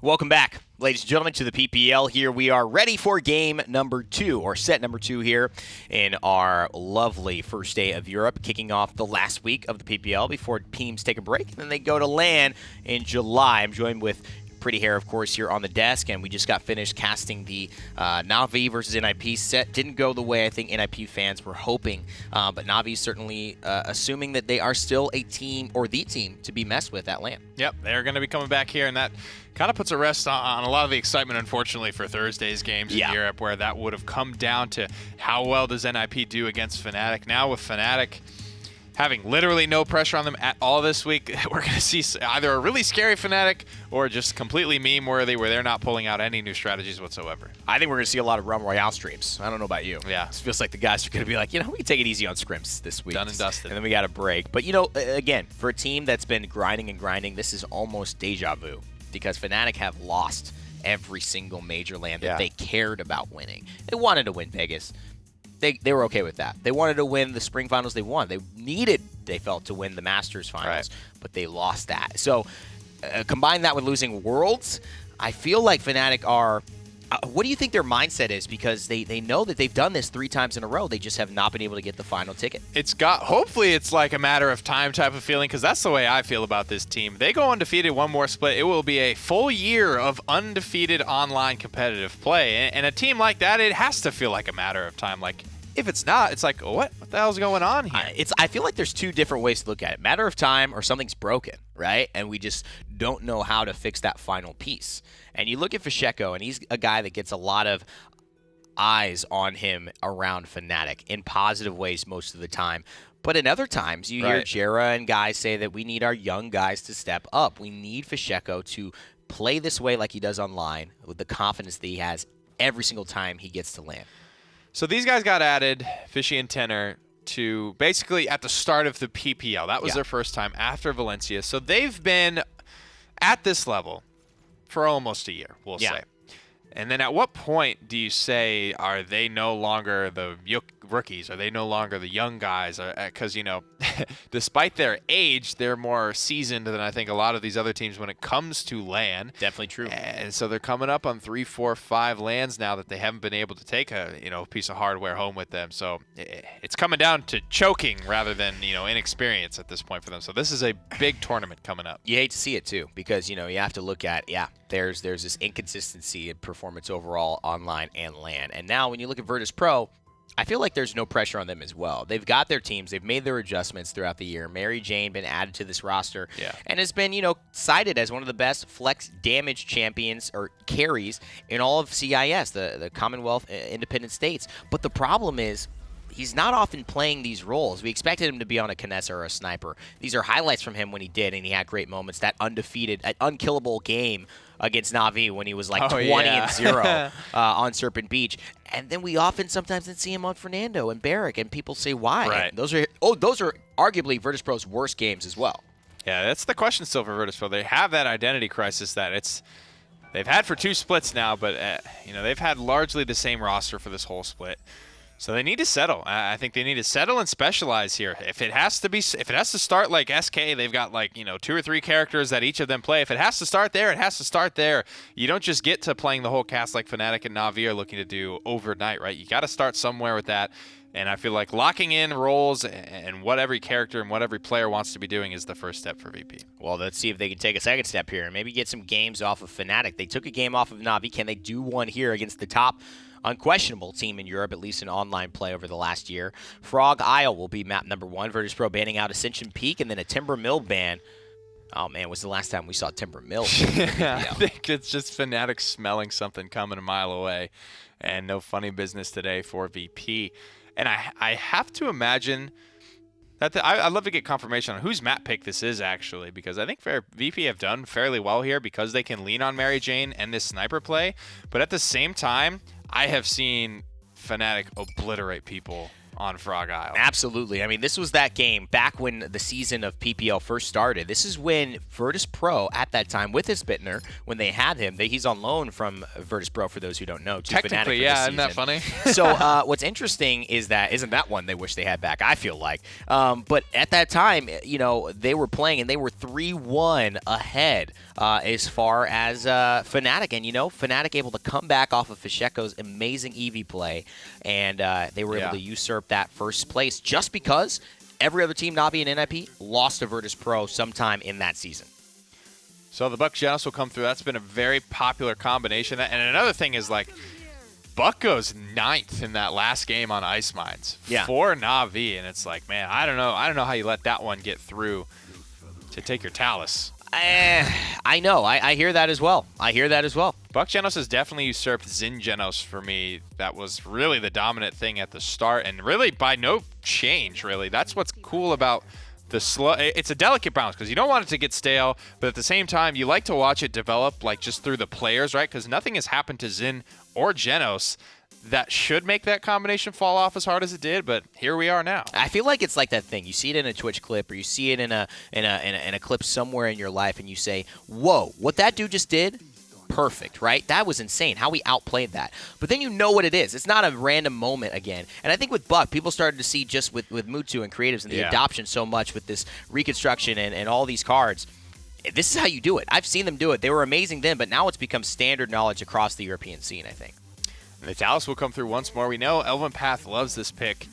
Welcome back, ladies and gentlemen, to the PPL. Here we are ready for game number 2, or set number 2 here in our lovely first day of Europe, kicking off the last week of the PPL before teams take a break, and then they go to LAN in July. I'm joined with Pretty Hair, of course, here on the desk, and we just got finished casting the Na'Vi versus NIP set. Didn't go the way I think NIP fans were hoping, but Na'Vi certainly assuming that they are still a team, or the team, to be messed with at LAN. Yep, they're going to be coming back here, and that kind of puts a rest on a lot of the excitement, unfortunately, for Thursday's games in Europe, where that would have come down to how well does NIP do against Fnatic. Now with Fnatic having literally no pressure on them at all this week, we're going to see either a really scary Fnatic or just completely meme-worthy, where they're not pulling out any new strategies whatsoever. I think we're going to see a lot of Realm Royale streams. I don't know about you. Yeah. It feels like the guys are going to be like, we can take it easy on scrims this week. Done and dusted. And then we got a break. But, again, for a team that's been grinding and grinding, this is almost deja vu, because Fnatic have lost every single major LAN that they cared about winning. They wanted to win Vegas. They were okay with that. They wanted to win the spring finals. They won. They felt, to win the Masters finals, but they lost that. So combine that with losing Worlds, I feel like Fnatic are what do you think their mindset is? Because they know that they've done this 3 times in a row. They just have not been able to get the final ticket. Hopefully it's like a matter of time type of feeling, because that's the way I feel about this team. They go undefeated one more split, it will be a full year of undefeated online competitive play. And a team like that, it has to feel like a matter of time. Like, if it's not, it's like, what the hell's going on here? I feel like there's 2 different ways to look at it. Matter of time, or something's broken, right? And we just don't know how to fix that final piece. And you look at Fasheko, and he's a guy that gets a lot of eyes on him around Fnatic in positive ways most of the time. But in other times, you hear Jera and guys say that we need our young guys to step up. We need Fasheko to play this way like he does online, with the confidence that he has every single time he gets to LAN. So these guys got added, Fishy and Tenor, to basically at the start of the PPL. That was their first time after Valencia. So they've been at this level for almost a year, we'll say. And then at what point do you say, are they no longer the rookies? Are they no longer the young guys? Because, despite their age, they're more seasoned than I think a lot of these other teams when it comes to LAN. Definitely true. And so they're coming up on 3, 4, 5 LANs now that they haven't been able to take a piece of hardware home with them. So it's coming down to choking rather than inexperience at this point for them. So this is a big tournament coming up. You hate to see it too, because you have to look at there's this inconsistency in performance overall online and LAN. And now when you look at Virtus.Pro, I feel like there's no pressure on them as well. They've got their teams. They've made their adjustments throughout the year. Mary Jane been added to this roster and has been, cited as one of the best flex damage champions or carries in all of CIS, the Commonwealth Independent States. But the problem is, he's not often playing these roles. We expected him to be on a Kinessa or a Sniper. These are highlights from him when he did, and he had great moments. That unkillable game against Na'Vi when he was like 20-0 on Serpent Beach. And then we often sometimes see him on Fernando and Barrack, and people say why. Right. And those are arguably Virtus.Pro's worst games as well. Yeah, that's the question still for Virtus.Pro. They have that identity crisis that they've had for 2 splits now, but they've had largely the same roster for this whole split. So they need to settle. I think they need to settle and specialize here. If it has to start like SK, they've got 2 or 3 characters that each of them play. If it has to start there, it has to start there. You don't just get to playing the whole cast like Fnatic and Na'Vi are looking to do overnight, right? You got to start somewhere with that. And I feel like locking in roles and what every character and what every player wants to be doing is the first step for VP. Well, let's see if they can take a second step here and maybe get some games off of Fnatic. They took a game off of Na'Vi. Can they do one here against the top unquestionable team in Europe, at least in online play over the last year? Frog Isle will be map number 1. Virtus.Pro banning out Ascension Peak, and then a Timber Mill ban. Oh, man, was the last time we saw Timber Mill? I think it's just Fnatic smelling something coming a mile away, and no funny business today for VP. And I have to imagine that I'd love to get confirmation on whose map pick this is, actually, because I think VP have done fairly well here because they can lean on Mary Jane and this sniper play. But at the same time, I have seen Fnatic obliterate people on Frog Isle. Absolutely. I mean, this was that game back when the season of PPL first started. This is when Virtus.Pro, at that time, with his Bittner, when they had him, he's on loan from Virtus.Pro, for those who don't know, to Fnatic Technically, for yeah, this isn't that season. funny? So what's interesting is that isn't that one they wish they had back, I feel like. But at that time, you know, they were playing, and they were 3-1 ahead as far as Fnatic. And, you know, Fnatic able to come back off of Fisheko's amazing EV play, and they were able to usurp that first place just because every other team, Navi and NIP, lost to Virtus.Pro sometime in that season. So the Buck Genos will come through. That's been a very popular combination. And another thing is, like, Buck goes 9th in that last game on Ice Mines for Navi, and it's like, man, I don't know how you let that one get through to take your Talus. I know. I hear that as well. Buck Genos has definitely usurped Xin Genos for me. That was really the dominant thing at the start, and really by no change, really. That's what's cool about the slow. It's a delicate balance because you don't want it to get stale, but at the same time, you like to watch it develop, like, just through the players, right? Because nothing has happened to Xin or Genos that should make that combination fall off as hard as it did, but here we are now. I feel like it's like that thing. You see it in a Twitch clip, or you see it in a clip somewhere in your life, and you say, "Whoa, what that dude just did? Perfect, right? That was insane. How we outplayed that." But then you know what it is. It's not a random moment again. And I think with Buck, people started to see just with Mutu and creatives and the adoption so much with this reconstruction and all these cards. This is how you do it. I've seen them do it. They were amazing then, but now it's become standard knowledge across the European scene, I think. The Talus will come through once more. We know Elven Path loves this pick,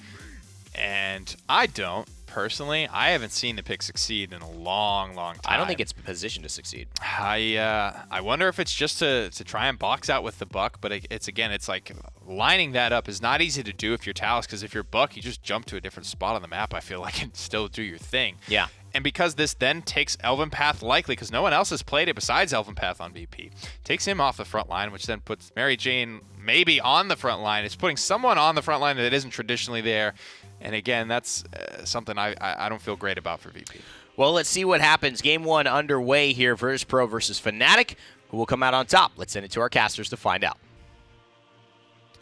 and I don't. Personally, I haven't seen the pick succeed in a long, long time. I don't think it's positioned to succeed. I wonder if it's just to try and box out with the Buck, but it's like lining that up is not easy to do if you're Talus, because if you're Buck, you just jump to a different spot on the map, I feel like, and still do your thing. Yeah. And because this then takes Elven Path likely, because no one else has played it besides Elven Path on VP, takes him off the front line, which then puts Mary Jane maybe on the front line. It's putting someone on the front line that isn't traditionally there. And again, that's something I don't feel great about for VP. Well, let's see what happens. Game 1 underway here. Virtus.Pro versus Fnatic. Who will come out on top? Let's send it to our casters to find out.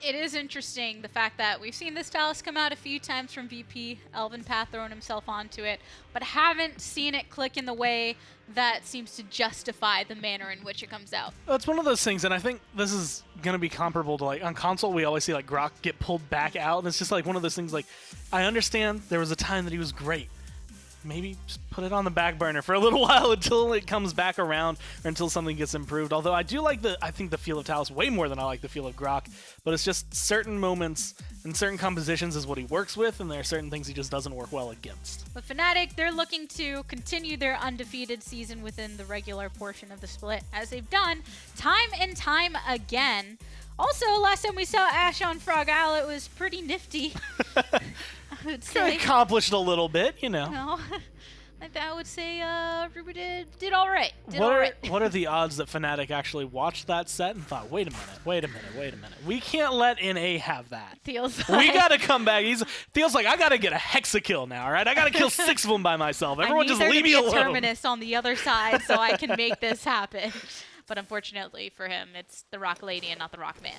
It is interesting, the fact that we've seen this Talus come out a few times from VP, Elven Path throwing himself onto it, but haven't seen it click in the way that seems to justify the manner in which it comes out. Well, it's one of those things, and I think this is going to be comparable to, like, on console, we always see, like, Grok get pulled back out, and it's just, like, one of those things, like, I understand there was a time that he was great. Maybe just put it on the back burner for a little while until it comes back around or until something gets improved. Although I do like I think the feel of Talus way more than I like the feel of Grok. But it's just certain moments and certain compositions is what he works with, and there are certain things he just doesn't work well against. But Fnatic, they're looking to continue their undefeated season within the regular portion of the split, as they've done time and time again. Also, last time we saw Ashe on Frog Isle, it was pretty nifty. I would say. Accomplished a little bit, you know. No, I would say Ruby did all right. What are the odds that Fnatic actually watched that set and thought, wait a minute. We can't let NA have that. Feels we got to come back. Feels like I got to get a hexa-kill now, all right? I got to kill 6 of them by myself. Everyone just leave me alone. I need there to be a Terminus on the other side so I can make this happen. But unfortunately for him, it's the Rock Lady and not the Rock Man.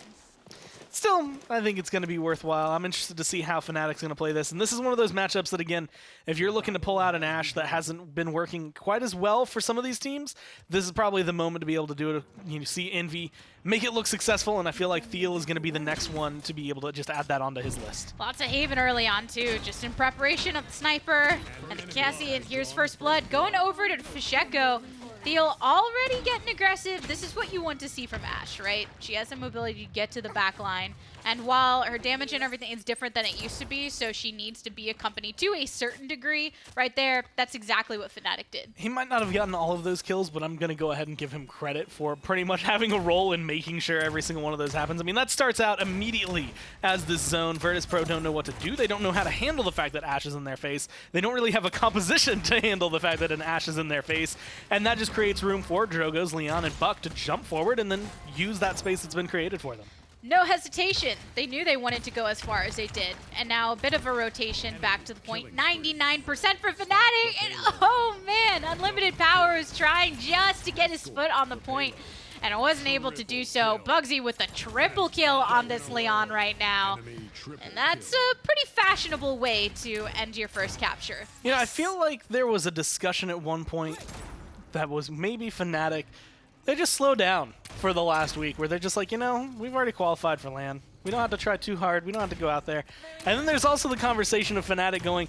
Still, I think it's going to be worthwhile. I'm interested to see how Fnatic's going to play this. And this is one of those matchups that, again, if you're looking to pull out an Ashe that hasn't been working quite as well for some of these teams, this is probably the moment to be able to do it. You see Envy make it look successful, and I feel like Thiel is going to be the next one to be able to just add that onto his list. Lots of Haven early on, too, just in preparation of the Sniper and the Cassie, and here's First Blood going over to Fisheko. Thiel already getting aggressive. This is what you want to see from Ashe, right? She has the mobility to get to the back line. And while her damage and everything is different than it used to be, so she needs to be accompanied to a certain degree, right there, that's exactly what Fnatic did. He might not have gotten all of those kills, but I'm going to go ahead and give him credit for pretty much having a role in making sure every single one of those happens. I mean, that starts out immediately as this zone. Virtus.Pro don't know what to do. They don't know how to handle the fact that Ashe is in their face. They don't really have a composition to handle the fact that an Ashe is in their face. And that just creates room for Drogos, Leon, and Buck to jump forward and then use that space that's been created for them. No hesitation. They knew they wanted to go as far as they did. And now a bit of a rotation back to the point. 99% for Fnatic. And oh man, Unlimited Power is trying just to get his foot on the point. and wasn't able to do so. Bugsy with a triple kill on this Leon right now. And that's a pretty fashionable way to end your first capture. You know, I feel like there was a discussion at one point that was maybe Fnatic. They just slowed down for the last week where they're just like, you know, we've already qualified for LAN. We don't have to try too hard. We don't have to go out there. And then there's also the conversation of Fnatic going,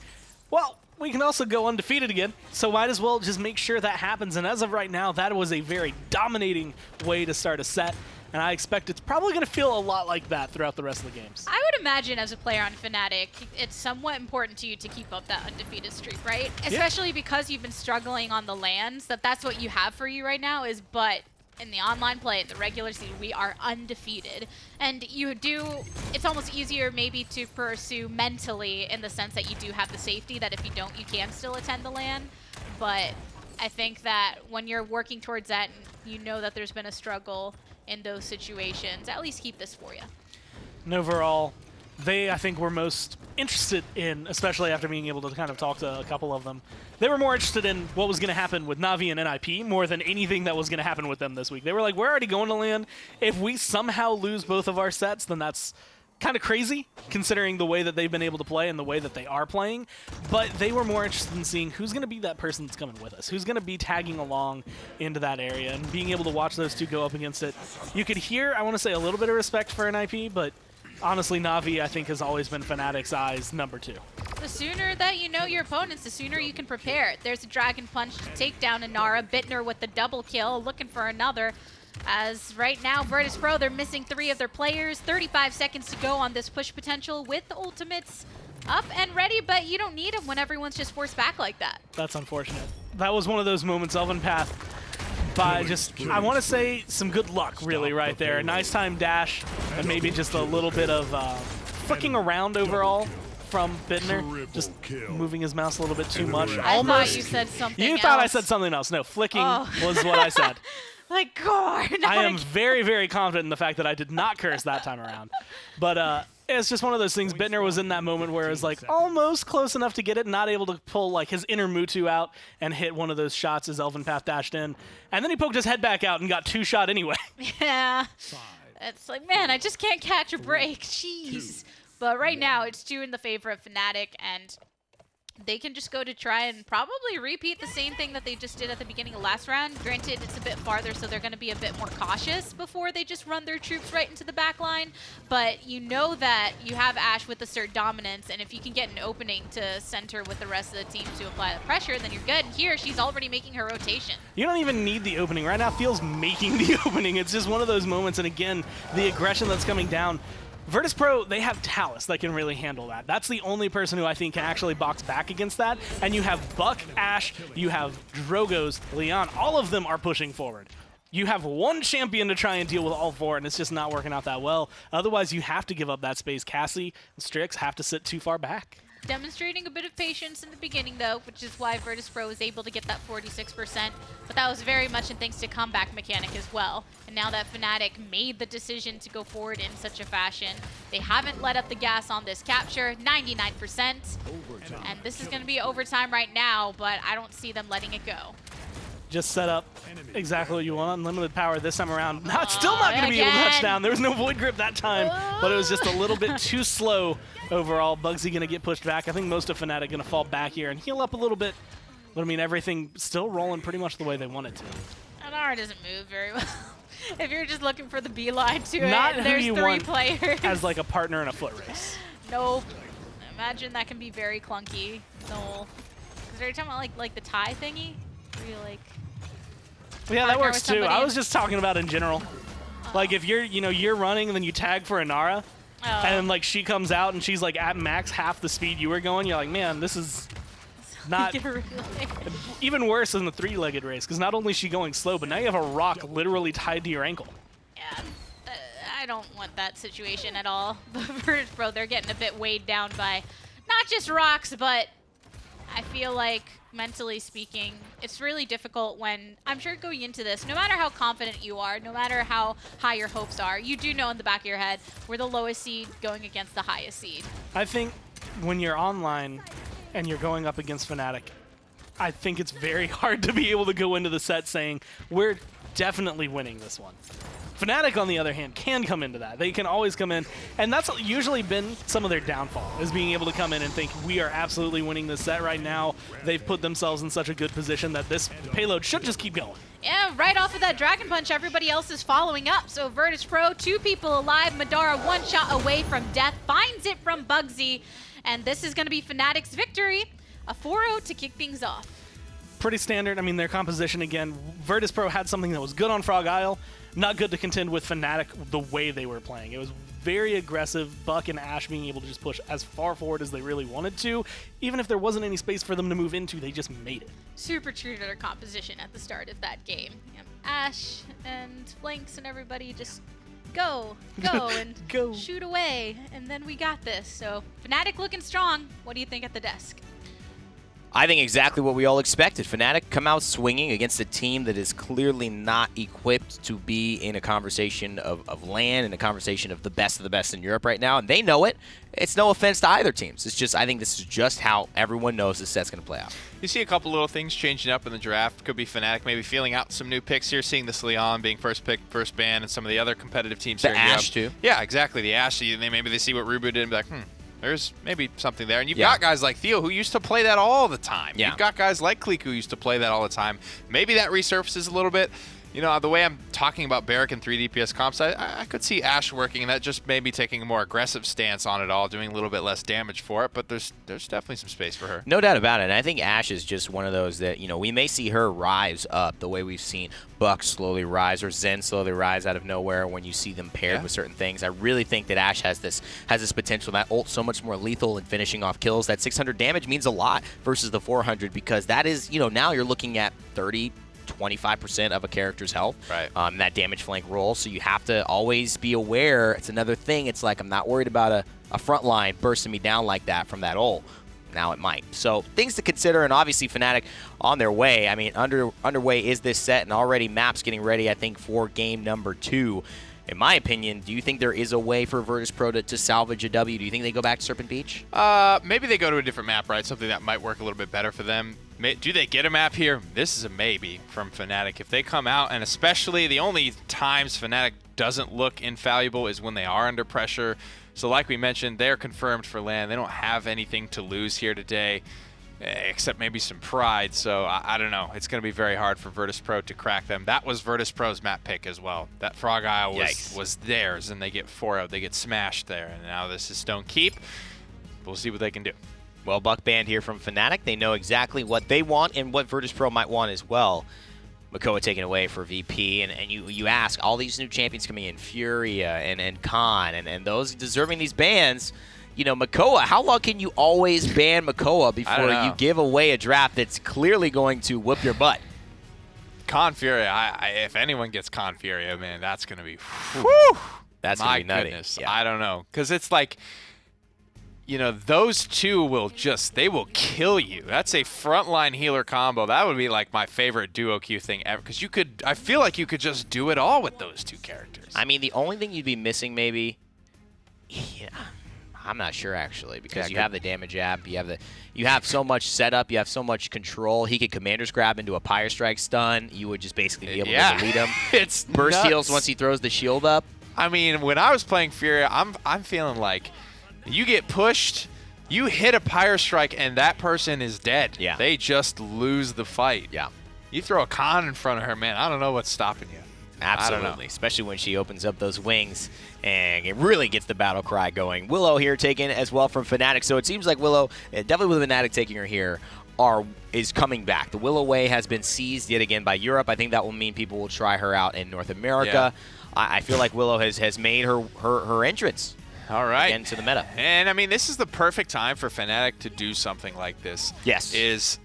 well, we can also go undefeated again, so might as well just make sure that happens. And as of right now, that was a very dominating way to start a set. And I expect it's probably going to feel a lot like that throughout the rest of the games. I would imagine as a player on Fnatic, it's somewhat important to you to keep up that undefeated streak, right? Especially because you've been struggling on the LANs, that's what you have for you right now is, but in the online play, in the regular season, we are undefeated. And it's almost easier maybe to pursue mentally in the sense that you do have the safety that if you don't, you can still attend the LAN. But I think that when you're working towards that, and you know that there's been a struggle in those situations, at least keep this for you. And overall, I think, were most interested in, especially after being able to kind of talk to a couple of them, they were more interested in what was going to happen with Na'Vi and NIP more than anything that was going to happen with them this week. They were like, we're already going to LAN. If we somehow lose both of our sets, then that's kind of crazy, considering the way that they've been able to play and the way that they are playing. But they were more interested in seeing who's going to be that person that's coming with us, who's going to be tagging along into that area, and being able to watch those two go up against it. You could hear, I want to say, a little bit of respect for NIP, but honestly, Na'Vi, I think, has always been Fnatic's eyes number 2. The sooner that you know your opponents, the sooner you can prepare. There's a Dragon Punch to take down Inara. Bittner with the double kill, looking for another. As right now, Virtus.Pro, they're missing 3 of their players. 35 seconds to go on this push potential with the ultimates up and ready, but you don't need them when everyone's just forced back like that. That's unfortunate. That was one of those moments, Elvenpath, by just, I want to say, some good luck, really, right there. A nice time dash, and maybe just a little bit of flicking around overall from Bittner, just moving his mouse a little bit too much. I thought you said something else. You thought I said something else. No, flicking was what I said. Like, God. I am very, very confident in the fact that I did not curse that time around. But it's just one of those things. Bittner was in that moment where it was like almost close enough to get it, not able to pull like his inner Mutu out and hit one of those shots as Elvenpath dashed in. And then he poked his head back out and got 2-shot anyway. Yeah. It's like, man, I just can't catch a break. Jeez. But right now, it's 2 in the favor of Fnatic, and they can just go to try and probably repeat the same thing that they just did at the beginning of last round. Granted, it's a bit farther, so they're going to be a bit more cautious before they just run their troops right into the back line. But you know that you have Ashe with assert dominance, and if you can get an opening to center with the rest of the team to apply the pressure, then you're good. And here, she's already making her rotation. You don't even need the opening. Right now, Feels making the opening. It's just one of those moments, and again, the aggression that's coming down. Virtus.Pro, they have Talus that can really handle that. That's the only person who I think can actually box back against that. And you have Buck, Ashe, you have Drogos, Leon, all of them are pushing forward. You have one champion to try and deal with all 4, and it's just not working out that well. Otherwise, you have to give up that space. Cassie and Strix have to sit too far back. Demonstrating a bit of patience in the beginning, though, which is why Virtus.Pro was able to get that 46%. But that was very much in thanks to comeback mechanic as well. And now that Fnatic made the decision to go forward in such a fashion, they haven't let up the gas on this capture, 99%. And this is going to be overtime right now, but I don't see them letting it go. Just set up exactly what you want. Unlimited power this time around. Still not going to be able to touch down. There was no Void Grip that time, but it was just a little bit too slow overall. Bugsy going to get pushed back. I think most of Fnatic going to fall back here and heal up a little bit. But, I mean, everything still rolling pretty much the way they want it to. Inara doesn't move very well. If you're just looking for the beeline to not it, there's who you 3 want players. As like a partner in a foot race. Nope. Imagine that can be very clunky. No. Because are you talking about like the tie thingy? Where you like... Yeah, that works too. I was just talking about in general. Like if you're running and then you tag for Inara, and then like she comes out and she's like at max half the speed you were going, you're like, man, this is not even worse than the 3-legged race, because not only is she going slow, but now you have a rock literally tied to your ankle. Yeah, I don't want that situation at all. Bro, they're getting a bit weighed down by not just rocks, but I feel like, mentally speaking, it's really difficult when, I'm sure going into this, no matter how confident you are, no matter how high your hopes are, you do know in the back of your head, we're the lowest seed going against the highest seed. I think when you're online and you're going up against Fnatic, I think it's very hard to be able to go into the set saying, we're definitely winning this one. Fnatic, on the other hand, can come into that. They can always come in, and that's usually been some of their downfall, is being able to come in and think, we are absolutely winning this set right now. They've put themselves in such a good position that this payload should just keep going. Yeah, right off of that Dragon Punch, everybody else is following up. So Virtus.Pro, 2 people alive. Madara 1 shot away from death, finds it from Bugsy, and this is going to be Fnatic's victory. A 4-0 to kick things off. Pretty standard. I mean, their composition, again, Virtus.Pro had something that was good on Frog Isle, not good to contend with Fnatic the way they were playing. It was very aggressive, Buck and Ashe being able to just push as far forward as they really wanted to. Even if there wasn't any space for them to move into, they just made it. Super true to their composition at the start of that game. Yeah, Ashe and Flanks and everybody just go, and Go. shoot away, and then we got this. So Fnatic looking strong. What do you think at the desk? I think exactly what we all expected. Fnatic come out swinging against a team that is clearly not equipped to be in a conversation of LAN and a conversation of the best in Europe right now, and they know it. It's no offense to either teams. It's just, I think this is just how everyone knows this set's going to play out. You see a couple little things changing up in the draft. Could be Fnatic maybe feeling out some new picks here, seeing this Leon being first pick, first ban, and some of the other competitive teams here in Europe. Ashe, too. Yeah, exactly. The Ashe, maybe they see what Rubu did and be like, there's maybe something there. And you've got guys like Theo who used to play that all the time. Yeah. You've got guys like Kliku who used to play that all the time. Maybe that resurfaces a little bit. You know, the way I'm talking about Barrack and 3 DPS comps, I could see Ashe working, and that just maybe taking a more aggressive stance on it all, doing a little bit less damage for it, but there's definitely some space for her. No doubt about it. And I think Ashe is just one of those that, you know, we may see her rise up the way we've seen Buck slowly rise or Zen slowly rise out of nowhere when you see them paired with certain things. I really think that Ashe has this potential. That ult so much more lethal in finishing off kills. That 600 damage means a lot versus the 400, because that is, you know, now you're looking at 25% of a character's health, that damage flank roll. So you have to always be aware. It's another thing. It's like, I'm not worried about a front line bursting me down like that from that ult. Now it might. So things to consider, and obviously Fnatic on their way. I mean, underway is this set, and already maps getting ready, I think, for game number 2. In my opinion, do you think there is a way for Virtus.Pro to salvage a W? Do you think they go back to Serpent Beach? Maybe they go to a different map, right? Something that might work a little bit better for them. Do they get a map here? This is a maybe from Fnatic. If they come out, and especially the only times Fnatic doesn't look infallible is when they are under pressure. So like we mentioned, they're confirmed for LAN. They don't have anything to lose here today, except maybe some pride. So I don't know. It's going to be very hard for Virtus.Pro to crack them. That was Virtus.Pro's map pick as well. That Frog Isle was theirs, and they get 4-0. They get smashed there, and now this is Stone Keep. We'll see what they can do. Well, Buck banned here from Fnatic. They know exactly what they want and what Virtus.Pro might want as well. Makoa taken away for VP, and you ask, all these new champions coming in, Furia and Khan, and those deserving these bans, you know, Makoa, how long can you always ban Makoa before you give away a draft that's clearly going to whoop your butt? Khan Furia, if anyone gets Khan Furia, man, that's going to be, whew, that's going to be nutty. Goodness, yeah. I don't know, because it's like, you know, those two they will kill you. That's a frontline healer combo. That would be like my favorite duo queue thing ever, because I feel like you could just do it all with those two characters. I mean, the only thing you'd be missing maybe, I'm not sure actually, because you have the damage app, you have so much setup, you have so much control. He could Commander's Grab into a Pyre Strike stun. You would just basically be able to delete him. It's burst nuts. heals once he throws the shield up. I mean, when I was playing Furia, I'm feeling like you get pushed, you hit a Pyre Strike, and that person is dead. Yeah. They just lose the fight. Yeah. You throw a Khan in front of her, man, I don't know what's stopping you. Absolutely, especially when she opens up those wings, and it really gets the battle cry going. Willow here taken as well from Fnatic, so it seems like Willow, definitely with Fnatic taking her here, is coming back. The Willow way has been seized yet again by Europe. I think that will mean people will try her out in North America. Yeah. I feel like Willow has made her entrance. All right. Again to the meta. And, I mean, this is the perfect time for Fnatic to do something like this. Yes.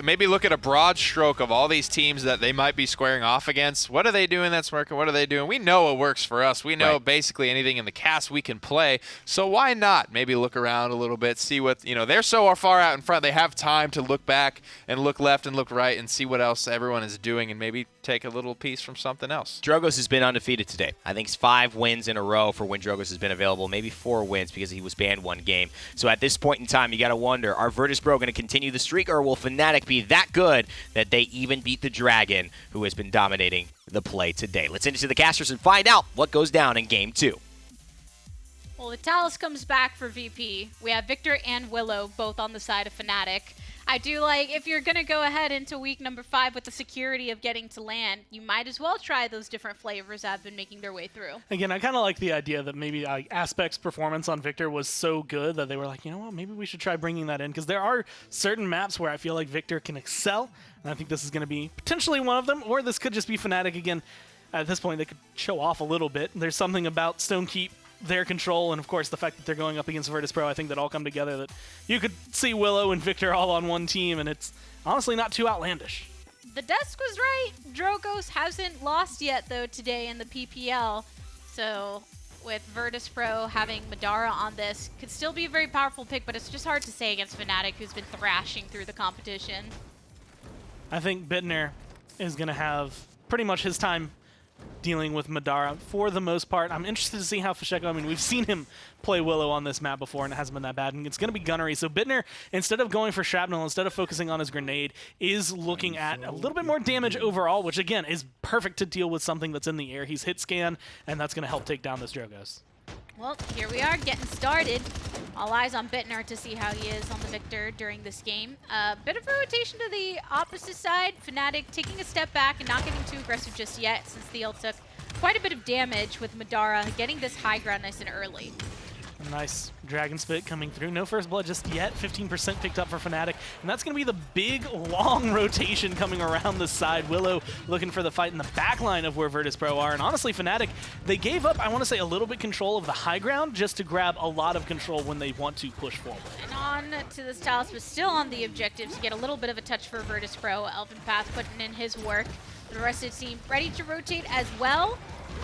Maybe look at a broad stroke of all these teams that they might be squaring off against. What are they doing that's working? What are they doing? We know what works for us. We know basically anything in the cast we can play. So why not maybe look around a little bit, see what, you know, they're so far out in front. They have time to look back and look left and look right and see what else everyone is doing and maybe take a little piece from something else. Drogoz has been undefeated today. I think it's 5 wins in a row for when Drogoz has been available, maybe 4 wins because he was banned 1 game. So at this point in time, you got to wonder, are Virtus.Pro going to continue the streak, or will Fnatic Fnatic be that good that they even beat the Dragon, who has been dominating the play today? Let's into the casters and find out what goes down in Game 2. Well, the Talus comes back for VP. We have Victor and Willow both on the side of Fnatic. I do like, if you're going to go ahead into week number 5 with the security of getting to land, you might as well try those different flavors that have been making their way through. Again, I kind of like the idea that maybe Aspect's performance on Victor was so good that they were like, you know what, maybe we should try bringing that in, because there are certain maps where I feel like Victor can excel, and I think this is going to be potentially one of them, or this could just be Fnatic again. At this point, they could show off a little bit. There's something about Stonekeep, their control, and of course the fact that they're going up against Virtus.Pro, I think that all come together that you could see Willow and Victor all on one team, and it's honestly not too outlandish. The desk was right. Drogoz hasn't lost yet, though, today in the PPL. So with Virtus.Pro having Madara on this, could still be a very powerful pick, but it's just hard to say against Fnatic, who's been thrashing through the competition. I think Bittner is going to have pretty much his time dealing with Madara for the most part. I'm interested to see how Fnatic, I mean, we've seen him play Willow on this map before and it hasn't been that bad, and it's going to be gunnery. So Bittner, instead of going for shrapnel, instead of focusing on his grenade, is looking at a little bit more damage overall, which again is perfect to deal with something that's in the air. He's hit scan, and that's going to help take down this Drogoz. Well, here we are getting started. All eyes on Bittner to see how he is on the Victor during this game. A bit of a rotation to the opposite side. Fnatic taking a step back and not getting too aggressive just yet, since Theo took quite a bit of damage with Madara getting this high ground nice and early. A nice Dragon Spit coming through. No first blood just yet. 15% picked up for Fnatic. And that's going to be the big, long rotation coming around the side. Willow looking for the fight in the back line of where Virtus.Pro are. And honestly, Fnatic, they gave up, I want to say, a little bit control of the high ground just to grab a lot of control when they want to push forward. And on to this Talus, but still on the objective to get a little bit of a touch for Virtus.Pro. Elven Path putting in his work. The rest of the team ready to rotate as well.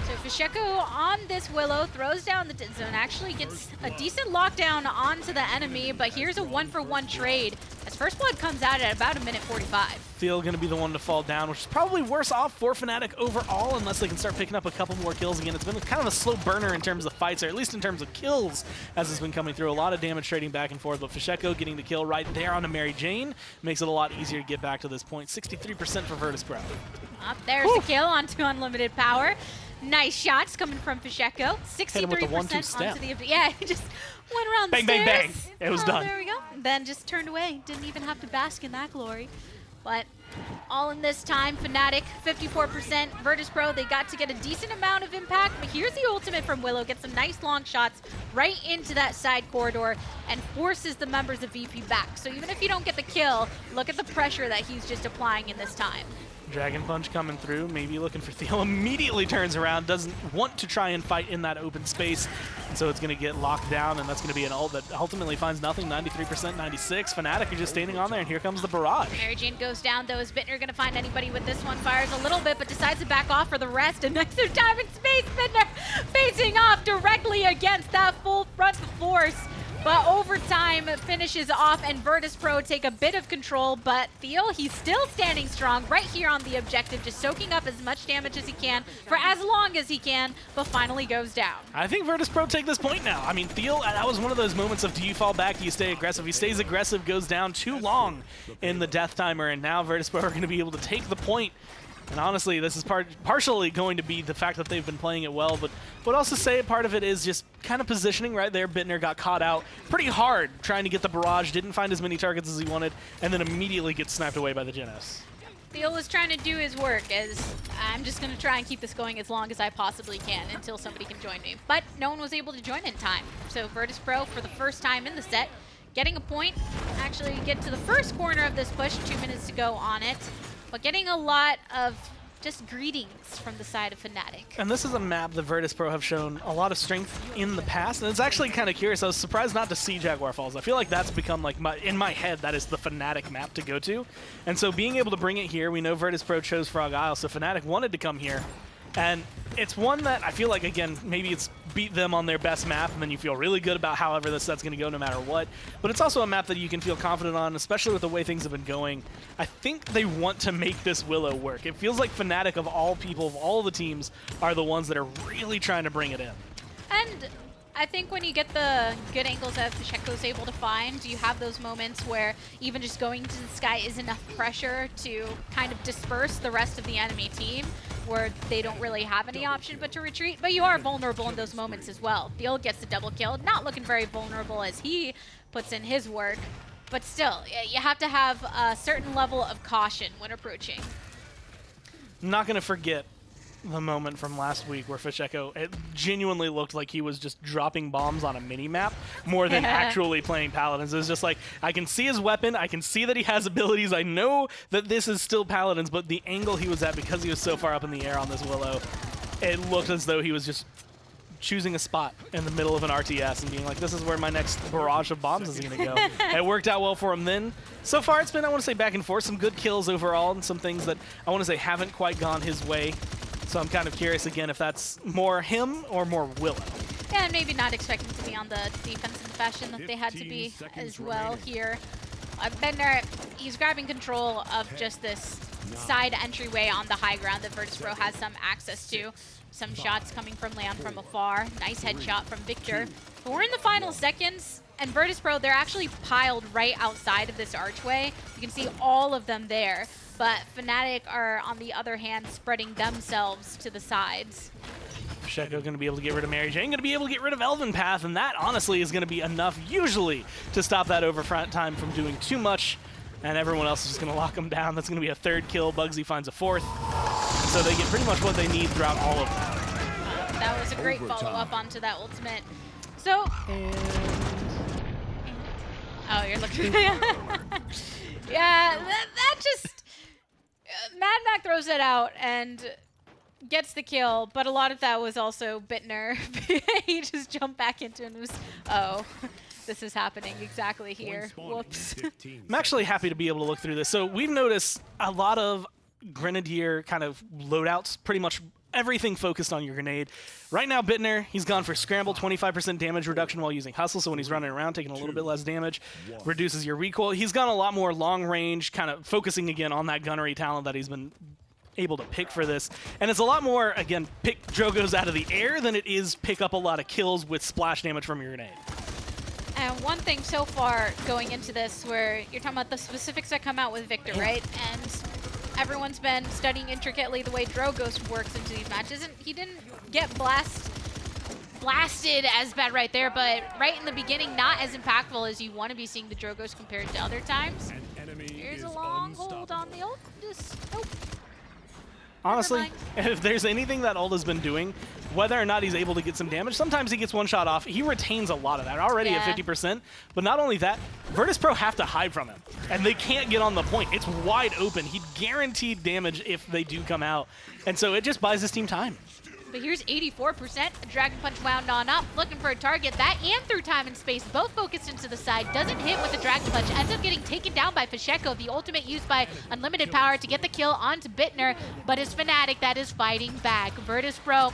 So Fnatic on this Willow throws down the dead zone, actually gets a decent lockdown onto the enemy, but here's a 1-for-1 trade as First Blood comes out at about 1:45. Theo going to be the one to fall down, which is probably worse off for Fnatic overall unless they can start picking up a couple more kills again. It's been kind of a slow burner in terms of fights, or at least in terms of kills, as it's been coming through. A lot of damage trading back and forth, but Fnatic getting the kill right there on a Mary Jane makes it a lot easier to get back to this point. 63% for Virtus.Pro. Up there's the kill onto Unlimited Power. Nice shots coming from Pacheco. 63% onto the... Yeah, he just went around the bang, stairs. bang, bang. It was done. There we go. Then just turned away. Didn't even have to bask in that glory. But all in this time, Fnatic, 54%. Virtus.Pro, they got to get a decent amount of impact. But here's the ultimate from Willow. Gets some nice long shots right into that side corridor and forces the members of VP back. So even if you don't get the kill, look at the pressure that he's just applying in this time. Dragon Punch coming through, maybe looking for Theo, immediately turns around, doesn't want to try and fight in that open space, and so it's going to get locked down, and that's going to be an ult that ultimately finds nothing. 93%, 96. Fnatic are just standing on there, and here comes the barrage. Mary Jane goes down, though. Is Bittner going to find anybody with this one? Fires a little bit, but decides to back off for the rest, and next to time and space, Bittner facing off directly against that full front force. But overtime finishes off, and Virtus.Pro take a bit of control, but Theo, he's still standing strong right here on the objective, just soaking up as much damage as he can for as long as he can, but finally goes down. I think Virtus.Pro take this point now. I mean, Theo, that was one of those moments of do you fall back, do you stay aggressive? He stays aggressive, goes down too long in the death timer, and now Virtus.Pro are going to be able to take the point. And honestly, this is partially going to be the fact that they've been playing it well, but would also say part of it is just kind of positioning right there. Bittner got caught out pretty hard trying to get the barrage, didn't find as many targets as he wanted, and then immediately gets sniped away by the Genos. Theo was trying to do his work, as I'm just going to try and keep this going as long as I possibly can until somebody can join me. But no one was able to join in time. So Virtus.Pro, for the first time in the set, getting a point, actually get to the first corner of this push, 2 minutes to go on it. But getting a lot of just greetings from the side of Fnatic. And this is a map that Virtus.Pro have shown a lot of strength in the past, and it's actually kind of curious. I was surprised not to see Jaguar Falls. I feel like that's become, like, in my head, that is the Fnatic map to go to. And so being able to bring it here, we know Virtus.Pro chose Frog Isle, so Fnatic wanted to come here. And it's one that I feel like, again, maybe it's beat them on their best map, and then you feel really good about however this set's going to go no matter what. But it's also a map that you can feel confident on, especially with the way things have been going. I think they want to make this Willow work. It feels like Fnatic, of all people, of all the teams, are the ones that are really trying to bring it in. And I think when you get the good angles that Fnatic's able to find, you have those moments where even just going to the sky is enough pressure to kind of disperse the rest of the enemy team, where they don't really have any option but to retreat. But you are vulnerable in those moments as well. Field gets the double kill, not looking very vulnerable as he puts in his work, but still, you have to have a certain level of caution when approaching. I'm not going to forget the moment from last week where Fnatic, it genuinely looked like he was just dropping bombs on a mini-map more than actually playing Paladins. It was just like, I can see his weapon, I can see that he has abilities, I know that this is still Paladins, but the angle he was at, because he was so far up in the air on this Willow, it looked as though he was just choosing a spot in the middle of an RTS and being like, this is where my next barrage of bombs is going to go. It worked out well for him then. So far it's been, I want to say, back and forth, some good kills overall and some things that I want to say haven't quite gone his way. So I'm kind of curious again if that's more him or more Willow. Yeah, and maybe not expecting to be on the defensive fashion that they had to be as well here. Bender, he's grabbing control of just this side entryway on the high ground that Virtus.Pro has some access to. Some shots coming from land from afar. Nice headshot from Victor. But we're in the final seconds, and Virtus.Pro, they're actually piled right outside of this archway. You can see all of them there. But Fnatic are, on the other hand, spreading themselves to the sides. Fnatic going to be able to get rid of Mary Jane, going to be able to get rid of Elven Path, and that honestly is going to be enough usually to stop that overfront time from doing too much. And everyone else is just going to lock them down. That's going to be a third kill. Bugsy finds a fourth. So they get pretty much what they need throughout all of them. That was a great follow-up onto that ultimate. So... Oh, you're looking... Yeah, that just... Mad Mac throws it out and gets the kill, but a lot of that was also Bittner. He just jumped back into it and was... Oh. This is happening exactly here. Whoops. I'm actually happy to be able to look through this. So we've noticed a lot of Grenadier kind of loadouts, pretty much everything focused on your grenade. Right now, Bittner, he's gone for Scramble, 25% damage reduction while using Hustle, so when he's running around, taking a little bit less damage, reduces your recoil. He's gone a lot more long range, kind of focusing again on that gunnery talent that he's been able to pick for this. And it's a lot more, again, pick Drogos out of the air than it is pick up a lot of kills with splash damage from your grenade. And one thing so far going into this, where you're talking about the specifics that come out with Victor, right? And everyone's been studying intricately the way Drogos works into these matches, and he didn't get blasted as bad right there, but right in the beginning, not as impactful as you want to be seeing the Drogos compared to other times. Here's a long hold on the ult. Nope. Honestly, if there's anything that Ulda's been doing, whether or not he's able to get some damage, sometimes he gets one shot off. He retains a lot of that, already at 50%. But not only that, Virtus.Pro have to hide from him, and they can't get on the point. It's wide open. He guaranteed damage if they do come out. And so it just buys his team time. But here's 84%. Dragon Punch wound on up, looking for a target. That and through time and space, both focused into the side. Doesn't hit with the Dragon Punch. Ends up getting taken down by Fnatic. The ultimate used by Unlimited Power to get the kill onto Bittner. But it's Fnatic that is fighting back. Virtus.Pro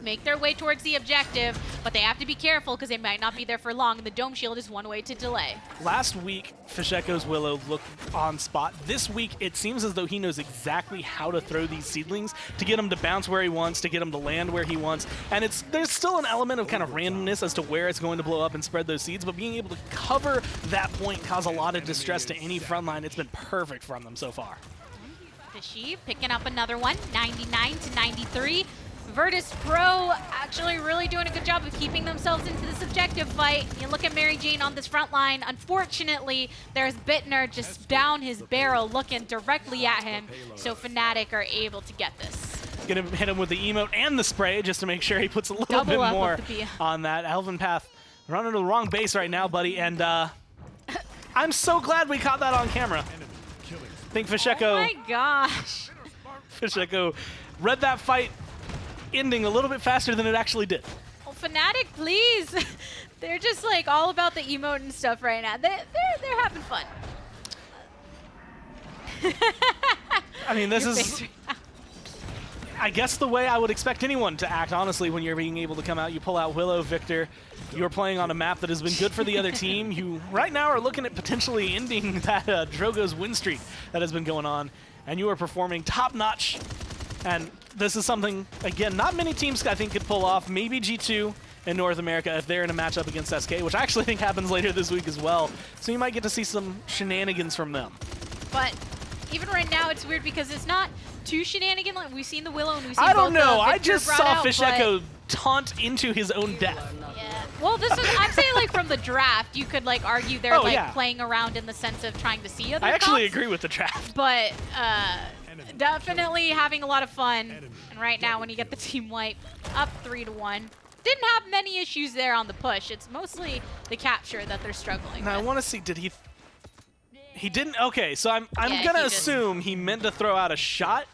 make their way towards the objective, but they have to be careful because they might not be there for long. The Dome Shield is one way to delay. Last week, Fnatic's Willow looked on spot. This week, it seems as though he knows exactly how to throw these seedlings to get him to bounce where he wants, to get him to land where he wants. And there's still an element of kind of randomness as to where it's going to blow up and spread those seeds, but being able to cover that point cause a lot of distress to any front line. It's been perfect from them so far. Fishy picking up another one, 99 to 93. Virtus.Pro actually really doing a good job of keeping themselves into this objective fight. You look at Mary Jane on this front line. Unfortunately, there's Bittner just down his barrel looking directly at him, so Fnatic are able to get this. Gonna hit him with the emote and the spray just to make sure he puts a little bit more on that. Elven Path running to the wrong base right now, buddy, and I'm so glad we caught that on camera. I think Fnatic, oh my gosh. Fnatic read that fight ending a little bit faster than it actually did. Well, Fnatic, please. They're just like all about the emote and stuff right now. They're having fun. I mean, this is, I guess, the way I would expect anyone to act, honestly, when you're being able to come out. You pull out Willow, Victor. You're playing on a map that has been good for the other team. You, right now, are looking at potentially ending that Drogo's win streak that has been going on. And you are performing top-notch. And this is something, again, not many teams, I think, could pull off. Maybe G2 in North America if they're in a matchup against SK, which I actually think happens later this week as well. So you might get to see some shenanigans from them. But even right now, it's weird because it's not too shenanigan. Like we've seen the Willow and we've seen I don't both know. the I Victor just brought saw out, Fish Echo taunt into his own death. Yeah. Well, this is, I'm saying like from the draft, you could like argue they're like playing around in the sense of trying to see other I actually comps, agree with the draft. but definitely having a lot of fun. And right now, when you get the team wipe up 3-1, didn't have many issues there on the push. It's mostly the capture that they're struggling Now, with. I want to see, did he... He didn't... Okay, so I'm Yeah, going to he just- assume he meant to throw out a shot,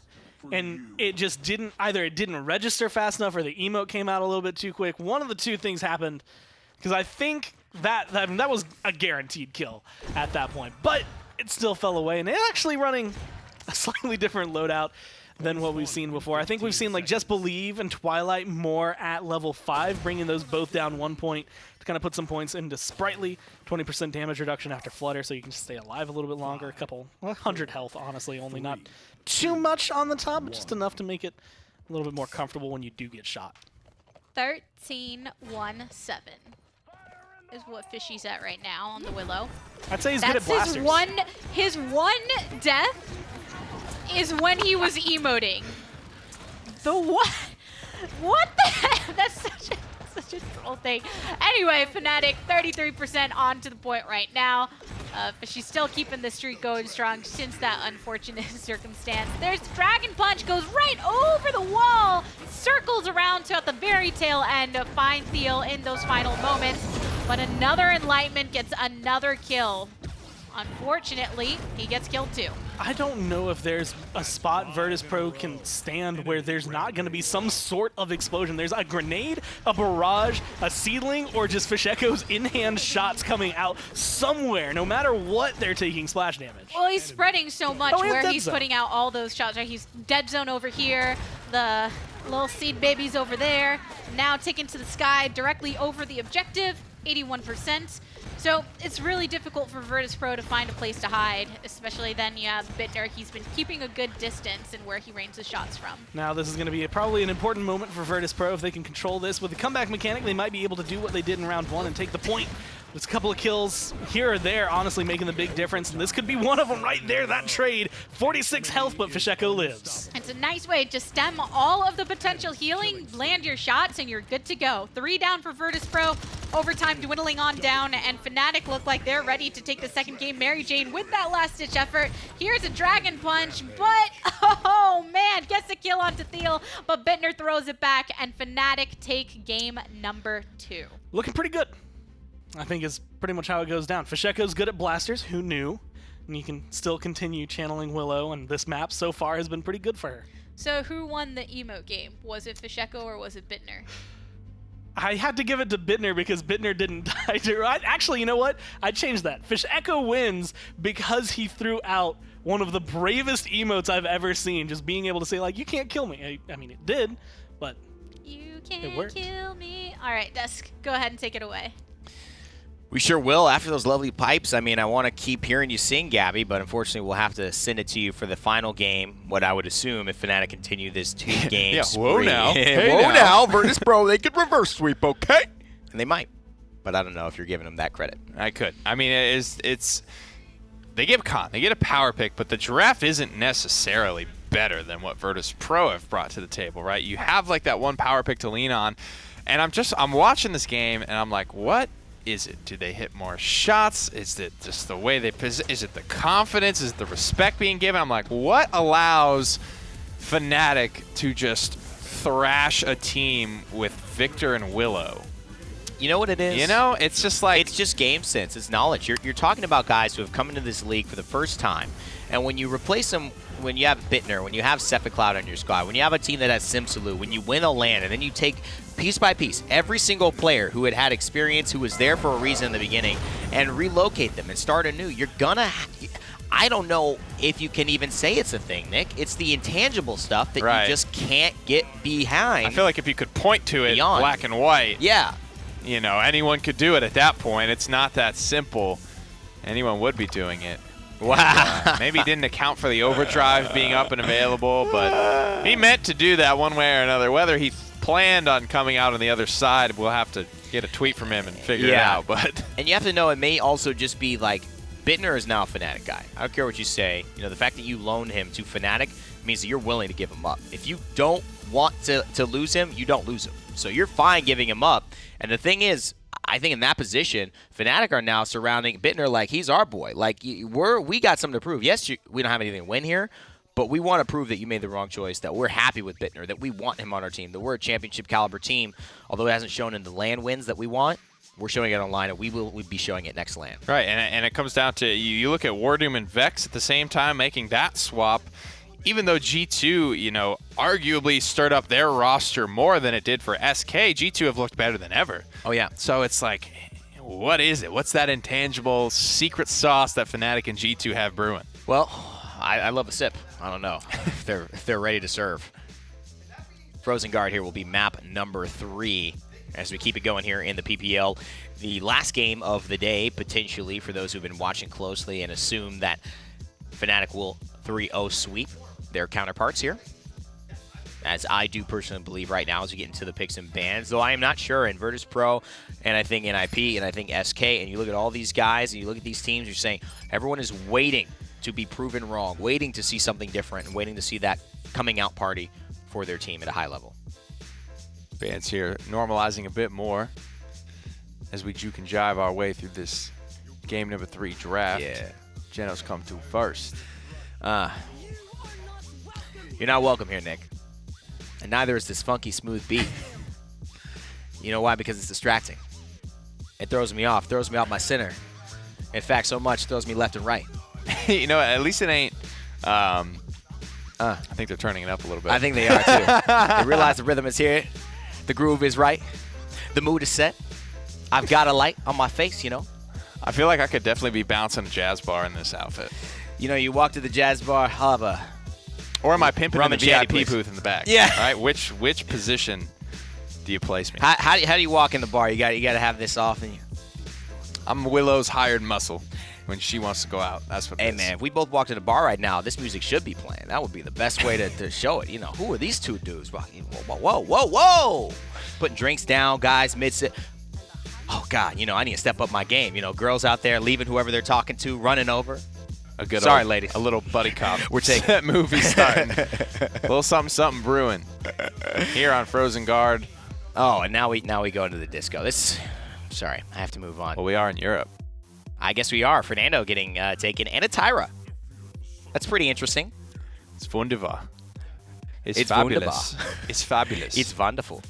and it just didn't... Either it didn't register fast enough or the emote came out a little bit too quick. One of the two things happened, because I think that was a guaranteed kill at that point. But it still fell away, and they're actually running a slightly different loadout than what we've seen before. I think we've seen like Just Believe and Twilight more at level 5, bringing those both down 1 point to kind of put some points into Sprightly, 20% damage reduction after Flutter, so you can just stay alive a little bit longer. A couple, 100 health, honestly, only not too much on the top, but just enough to make it a little bit more comfortable when you do get shot. 13-1-7 is what Fishy's at right now on the Willow. I'd say he's good at blasters. His one death is when he was emoting. The what? What the heck? That's such a troll thing. Anyway, Fnatic 33% on to the point right now. But she's still keeping the streak going strong since that unfortunate circumstance. There's Dragon Punch, goes right over the wall, circles around to at the very tail end of find Theo in those final moments. But another Enlightenment gets another kill. Unfortunately, he gets killed too. I don't know if there's a spot Virtus.Pro can stand where there's not going to be some sort of explosion. There's a grenade, a barrage, a seedling, or just Fish Echo's in-hand shots coming out somewhere, no matter what they're taking splash damage. Well, he's spreading so much Oh, where he's putting out all those shots. Right? He's dead zone over here, the little seed babies over there, now taken to the sky directly over the objective, 81%. So it's really difficult for Virtus.Pro to find a place to hide, especially then you have Bittner. He's been keeping a good distance in where he rains his shots from. Now this is going to be probably an important moment for Virtus.Pro. If they can control this with the comeback mechanic, they might be able to do what they did in round 1 and take the point. There's a couple of kills here or there, honestly making the big difference, and this could be one of them right there, that trade. 46 health, but Fish Echo lives. It's a nice way to stem all of the potential healing, land your shots, and you're good to go. 3 down for Virtus.Pro, overtime dwindling on down, and Fnatic look like they're ready to take the second game. Mary Jane with that last-ditch effort. Here's a Dragon Punch, but, oh man, gets a kill onto Thiel, but Bittner throws it back, and Fnatic take game number 2. Looking pretty good. I think is pretty much how it goes down. Fish Echo's good at blasters, who knew? And you can still continue channeling Willow, and this map so far has been pretty good for her. So who won the emote game? Was it Fish Echo or was it Bittner? I had to give it to Bittner because Bittner didn't die to her. Actually, you know what? I'd change that. Fish Echo wins because he threw out one of the bravest emotes I've ever seen. Just being able to say, like, you can't kill me. I mean, it did, but You it can't worked. kill me. All right, Dusk, go ahead and take it away. We sure will after those lovely pipes. I mean, I want to keep hearing you sing, Gabby, but unfortunately we'll have to send it to you for the final game, what I would assume if Fnatic continue this 2-game Yeah, spree. whoa now. Hey whoa now. now, Virtus.Pro, they could reverse sweep, okay? And they might, but I don't know if you're giving them that credit. I could. I mean, it's they get Con, they get a power pick, but the draft isn't necessarily better than what Virtus.Pro have brought to the table, right? You have like that one power pick to lean on, and I'm watching this game, and I'm like, what is it? Do they hit more shots? Is it just the way they position? Is it the confidence? Is it the respect being given? I'm like, what allows Fnatic to just thrash a team with Victor and Willow? You know what it is? You know, it's just like... It's just game sense. It's knowledge. You're talking about guys who have come into this league for the first time, and when you replace them, when you have Bittner, when you have Sephic Cloud on your squad, when you have a team that has Simsaloo, when you win a LAN, and then you take piece by piece every single player who had experience, who was there for a reason in the beginning, and relocate them and start anew, you're gonna... I don't know if you can even say it's a thing, Nick. It's the intangible stuff that you just can't get behind. I feel like if you could point to it beyond. black and white, yeah, you know, anyone could do it at that point. It's not that simple. Anyone would be doing it. Wow. Maybe he didn't account for the overdrive being up and available, but he meant to do that one way or another. Whether he planned on coming out on the other side. We'll have to get a tweet from him and figure it out. But and you have to know it may also just be like Bittner is now a Fnatic guy. I don't care what you say. You know, the fact that you loaned him to Fnatic means that you're willing to give him up. If you don't want to lose him, you don't lose him. So you're fine giving him up. And the thing is, I think in that position, Fnatic are now surrounding Bittner like he's our boy. Like we got something to prove. Yes, we don't have anything to win here, but we want to prove that you made the wrong choice, that we're happy with Bittner, that we want him on our team, that we're a championship caliber team. Although it hasn't shown in the LAN wins that we want, we're showing it online, and we'll be showing it next LAN. Right, and it comes down to you look at Wardoom and Vex at the same time making that swap. Even though G2, you know, arguably stirred up their roster more than it did for SK, G2 have looked better than ever. Oh, yeah. So it's like, what is it? What's that intangible secret sauce that Fnatic and G2 have brewing? Well, I love a sip. I don't know if they're ready to serve. Frozen Guard here will be map number 3 as we keep it going here in the PPL. The last game of the day, potentially, for those who've been watching closely and assume that Fnatic will 3-0 sweep their counterparts here, as I do personally believe right now as we get into the picks and bans, though I am not sure in Virtus.Pro, and I think NIP, and I think SK, and you look at all these guys, and you look at these teams, you're saying everyone is waiting to be proven wrong, waiting to see something different, and waiting to see that coming out party for their team at a high level. Bans here normalizing a bit more as we juke and jive our way through this game number 3 draft. Yeah. Geno's come to first. You're not welcome here, Nick. And neither is this funky, smooth beat. You know why? Because it's distracting. It throws me off my center. In fact, so much, throws me left and right. You know, at least it ain't. I think they're turning it up a little bit. I think they are, too. They realize the rhythm is here. The groove is right. The mood is set. I've got a light on my face, you know. I feel like I could definitely be bouncing a jazz bar in this outfit. You know, you walk to the jazz bar, I'll have a... Or am I pimping in the Chatty, VIP please. booth in the back? Yeah. All right. Which position do you place me? How do you walk in the bar? You got to have this off. And I'm Willow's hired muscle when she wants to go out. That's what it hey, is. man, if we both walked in the bar right now, this music should be playing. That would be the best way to show it. You know, who are these two dudes? Whoa. Putting drinks down, guys, mid-sit. Oh, God, you know, I need to step up my game. You know, girls out there leaving whoever they're talking to, running over. Ladies. A little buddy cop. We're taking that movie starting. A little something brewing here on Frozen Guard. Oh, and now we go into the disco. Sorry, I have to move on. Well, we are in Europe. I guess we are. Fernando getting taken, and a Tyra. That's pretty interesting. It's wunderbar. It's fabulous. Wunderbar. It's fabulous. It's wonderful.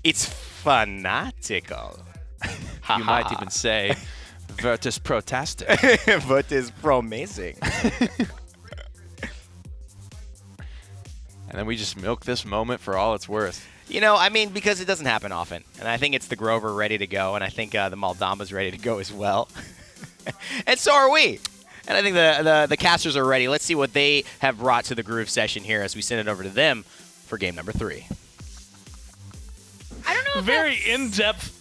It's fanatical. You might even say Virtus.Pro-tastic. Virtus.Pro amazing. And then we just milk this moment for all it's worth. You know, I mean, because it doesn't happen often. And I think it's the Grover ready to go, and I think the Maldama's ready to go as well. And so are we. And I think the casters are ready. Let's see what they have brought to the groove session here as we send it over to them for game number 3. I don't know if Very in-depth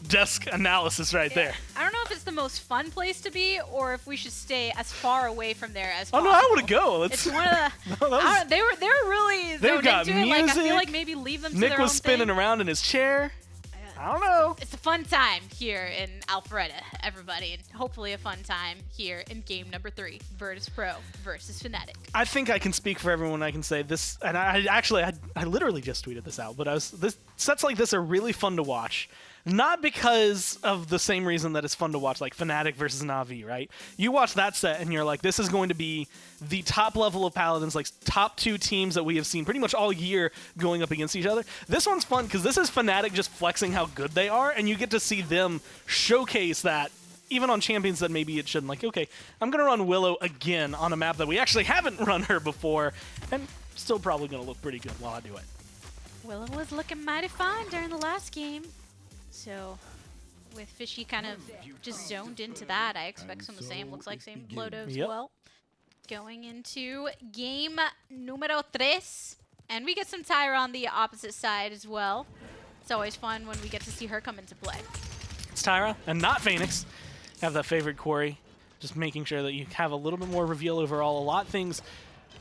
desk analysis right there. I don't know if it's the most fun place to be or if we should stay as far away from there as Oh possible. no, I want to go. It's one of the. They were really They've zoned got into it. Like I feel music. like maybe leave them to Nick their was own spinning thing. around in his chair. I don't know. It's a fun time here in Alpharetta, everybody, and hopefully a fun time here in game number 3, Virtus.Pro versus Fnatic. I think I can speak for everyone. I can say this, and I literally just tweeted this out. But sets like this are really fun to watch. Not because of the same reason that it's fun to watch, like Fnatic versus Na'Vi, right? You watch that set and you're like, this is going to be the top level of Paladins, like top 2 teams that we have seen pretty much all year going up against each other. This one's fun because this is Fnatic just flexing how good they are, and you get to see them showcase that even on champions that maybe it shouldn't. Like, okay, I'm going to run Willow again on a map that we actually haven't run her before, and still probably going to look pretty good while I do it. Willow was looking mighty fine during the last game. So, with Fishy kind of just zoned into that, I expect some of the same. Looks like same Lodo as well. Going into game numero 3. And we get some Tyra on the opposite side as well. It's always fun when we get to see her come into play. It's Tyra, and not Phoenix. Have that favorite quarry. Just making sure that you have a little bit more reveal overall. A lot of things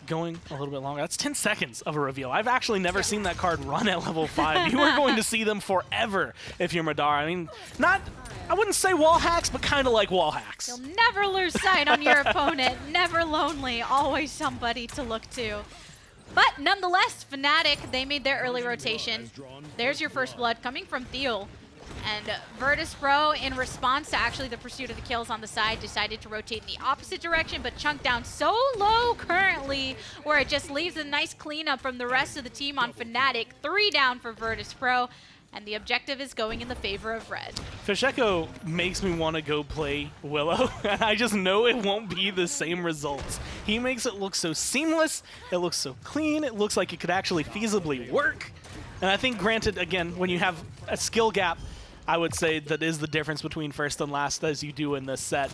going a little bit longer. That's 10 seconds of a reveal. I've actually never seen that card run at level 5. You are going to see them forever if you're Madara. I mean, I wouldn't say wall hacks, but kind of like wall hacks. You'll never lose sight on your opponent. Never lonely. Always somebody to look to. But nonetheless, Fnatic, they made their early rotation. There's your first blood coming from Theo. And Virtus.Pro, in response to actually the pursuit of the kills on the side, decided to rotate in the opposite direction, but chunk down so low currently, where it just leaves a nice cleanup from the rest of the team on Fnatic. 3 down for Virtus.Pro, and the objective is going in the favor of red. Fisheko makes me want to go play Willow, and I just know it won't be the same results. He makes it look so seamless, it looks so clean, it looks like it could actually feasibly work. And I think, granted, again, when you have a skill gap, I would say that is the difference between first and last as you do in this set.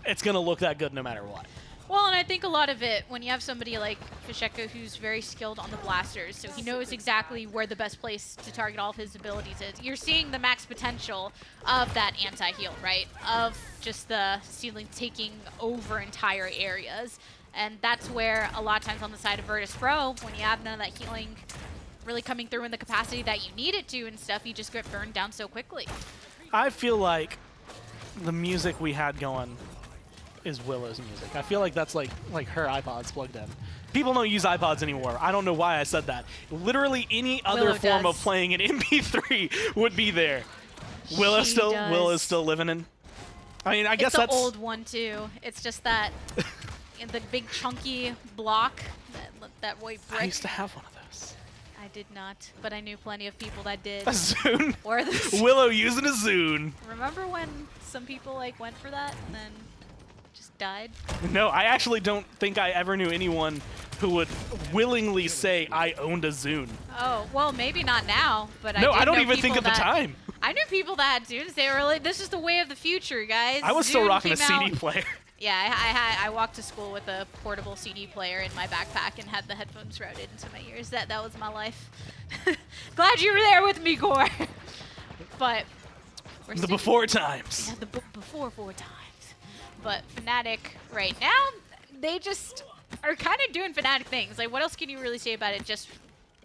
It's going to look that good no matter what. Well, and I think a lot of it, when you have somebody like Fisheko who's very skilled on the blasters, so he knows exactly where the best place to target all of his abilities is. You're seeing the max potential of that anti-heal, right? Of just the ceiling taking over entire areas. And that's where a lot of times on the side of Virtus.Pro, when you have none of that healing really coming through in the capacity that you need it to and stuff, you just get burned down so quickly. I feel like the music we had going is Willow's music. I feel like that's like her iPod's plugged in. People don't use iPods anymore. I don't know why I said that. Literally any other form of playing an MP3 would be there. Willow's still living in. I mean, I guess that's the old one too. It's just that in the big chunky block, that white brick. I used to have one of those. I did not, but I knew plenty of people that did. A Zune? Or the Willow using a Zune. Remember when some people like went for that and then just died? No, I actually don't think I ever knew anyone who would willingly say I owned a Zune. Oh, well, maybe not now, but no, I don't know even think at the time. I knew people that had Zunes. They were like, this is the way of the future, guys. I was still rocking a CD player. Yeah, I walked to school with a portable CD player in my backpack and had the headphones routed into my ears. That was my life. Glad you were there with me, Gore. But we're the before times. Yeah, the before 4 times. But Fnatic right now, they just are kind of doing Fnatic things. Like, what else can you really say about it? Just,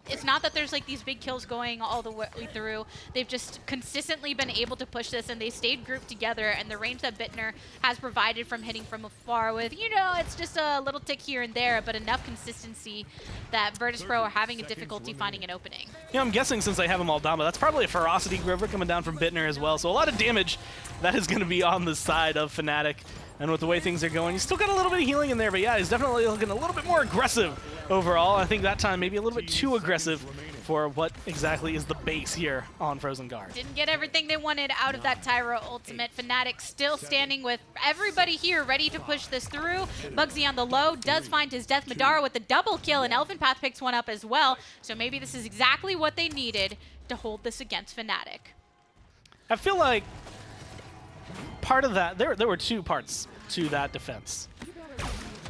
it's not that there's like these big kills going all the way through. They've just consistently been able to push this, and they stayed grouped together, and the range that Bittner has provided from hitting from afar with, you know, it's just a little tick here and there, but enough consistency that Virtus.Pro are having a difficulty finding an opening. Yeah, I'm guessing since they have them all down, but that's probably a Ferocity Grover coming down from Bittner as well, so a lot of damage that is going to be on the side of Fnatic. And with the way things are going, he's still got a little bit of healing in there, but yeah, he's definitely looking a little bit more aggressive overall. I think that time maybe a little bit too aggressive for what exactly is the base here on Frozen Guard. Didn't get everything they wanted out of that Tyro ultimate. Fnatic still standing with everybody here ready to push this through. Bugsy on the low does find his death. Madara with the double kill, and Elfin Path picks one up as well. So maybe this is exactly what they needed to hold this against Fnatic. I feel like part of that, there were 2 parts to that defense.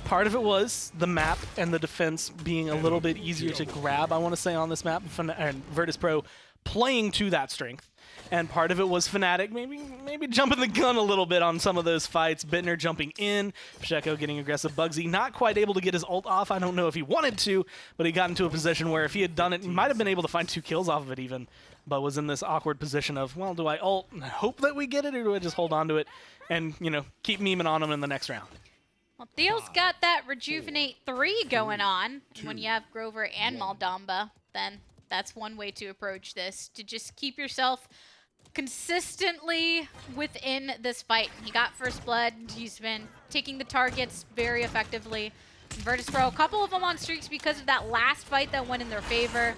Part of it was the map and the defense being a little bit easier to grab, I want to say, on this map, and Virtus.Pro playing to that strength. And part of it was Fnatic maybe jumping the gun a little bit on some of those fights. Bittner jumping in, Fisheko getting aggressive. Bugsy not quite able to get his ult off. I don't know if he wanted to, but he got into a position where if he had done it, he might have been able to find 2 kills off of it even, but was in this awkward position of, well, do I ult and hope that we get it, or do I just hold on to it and, you know, keep memeing on him in the next round? Well, Theo's got that Rejuvenate 3 going on. When you have Grover and Maldamba, then that's one way to approach this, to just keep yourself consistently within this fight. He got first blood. He's been taking the targets very effectively. Virtus.Pro, a couple of them on streaks because of that last fight that went in their favor,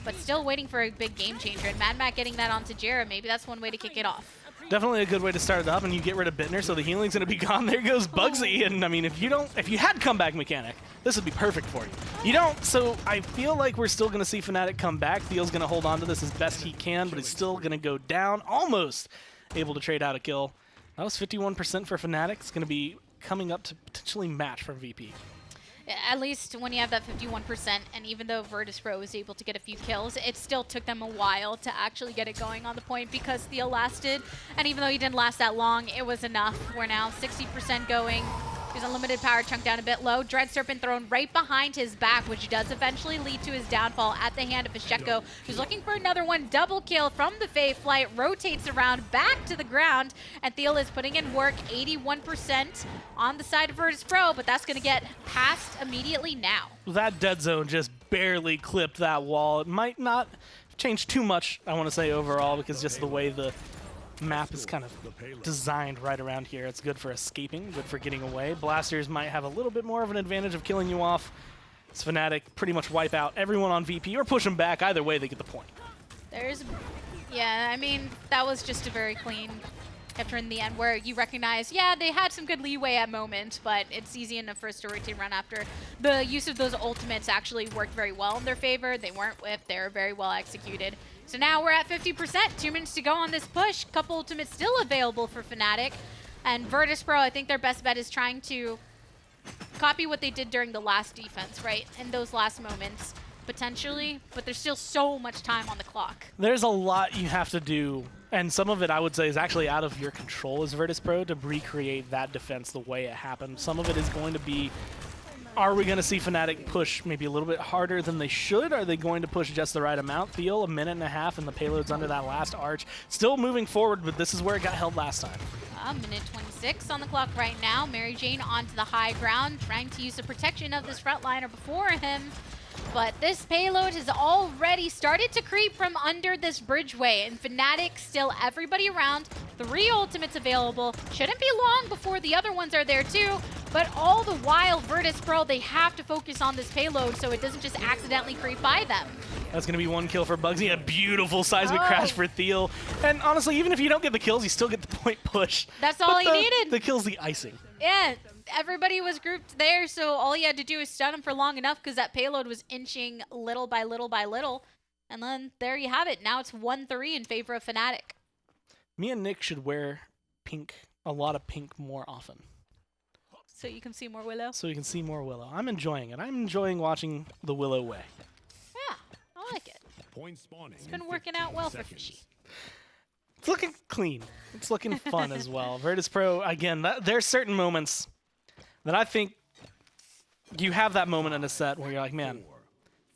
but still waiting for a big game changer. And Mad Mac getting that onto Jera, maybe that's one way to kick it off. Definitely a good way to start it up, and you get rid of Bittner, so the healing's going to be gone. There goes Bugsy, and I mean, if you had comeback mechanic, this would be perfect for you. You don't, so I feel like we're still going to see Fnatic come back. Theo's going to hold on to this as best he can, but he's still going to go down, almost able to trade out a kill. That was 51% for Fnatic. It's going to be coming up to potentially match from VP. At least when you have that 51%, and even though Virtus.Pro was able to get a few kills, it still took them a while to actually get it going on the point because Theo lasted. And even though he didn't last that long, it was enough. We're now 60% going. He's unlimited power, chunked down a bit low. Dread Serpent thrown right behind his back, which does eventually lead to his downfall at the hand of Fnatic, who's looking for another one. Double kill from the Fae Flight, rotates around back to the ground, and Thiel is putting in work, 81% on the side of Virtus.Pro, but that's going to get passed immediately now. That dead zone just barely clipped that wall. It might not change too much, I want to say, overall, because just the way the map is kind of designed right around here. It's good for escaping, good for getting away. Blasters might have a little bit more of an advantage of killing you off. It's Fnatic pretty much wipe out everyone on VP or push them back. Either way, they get the point. Yeah, I mean, that was just a very clean after in the end where you recognize, yeah, they had some good leeway at moments, but it's easy enough for a story to run after. The use of those ultimates actually worked very well in their favor. They weren't whipped. They were very well executed. So now we're at 50%. 2 minutes to go on this push. Couple ultimates still available for Fnatic. And Virtus.Pro, I think their best bet is trying to copy what they did during the last defense, right? In those last moments, potentially. But there's still so much time on the clock. There's a lot you have to do. And some of it, I would say, is actually out of your control as Virtus.Pro to recreate that defense the way it happened. Some of it is going to be, are we going to see Fnatic push maybe a little bit harder than they should? Are they going to push just the right amount? Thiel, 1.5 minutes, and the payload's under that last arch. Still moving forward, but this is where it got held last time. Minute 26 on the clock right now. Mary Jane onto the high ground, trying to use the protection of this frontliner before him. But this payload has already started to creep from under this bridgeway, and Fnatic still everybody around. 3 ultimates available. Shouldn't be long before the other ones are there too, but all the while Virtus.Pro, they have to focus on this payload so it doesn't just accidentally creep by them. That's going to be 1 kill for Bugsy, a beautiful seismic crash for Thiel. And honestly, even if you don't get the kills, you still get the point push. That's all he needed. The kill's the icing. Yeah. Everybody was grouped there, so all he had to do is stun him for long enough because that payload was inching little by little by little. And then there you have it. Now it's 1-3 in favor of Fnatic. Me and Nick should wear pink, a lot of pink more often. So you can see more Willow? So you can see more Willow. I'm enjoying it. I'm enjoying watching the Willow way. Yeah, I like it. It's been working out well for Fishy. It's looking clean. It's looking fun as well. Virtus.Pro, again, there's certain moments that I think you have that moment in a set where you're like, man,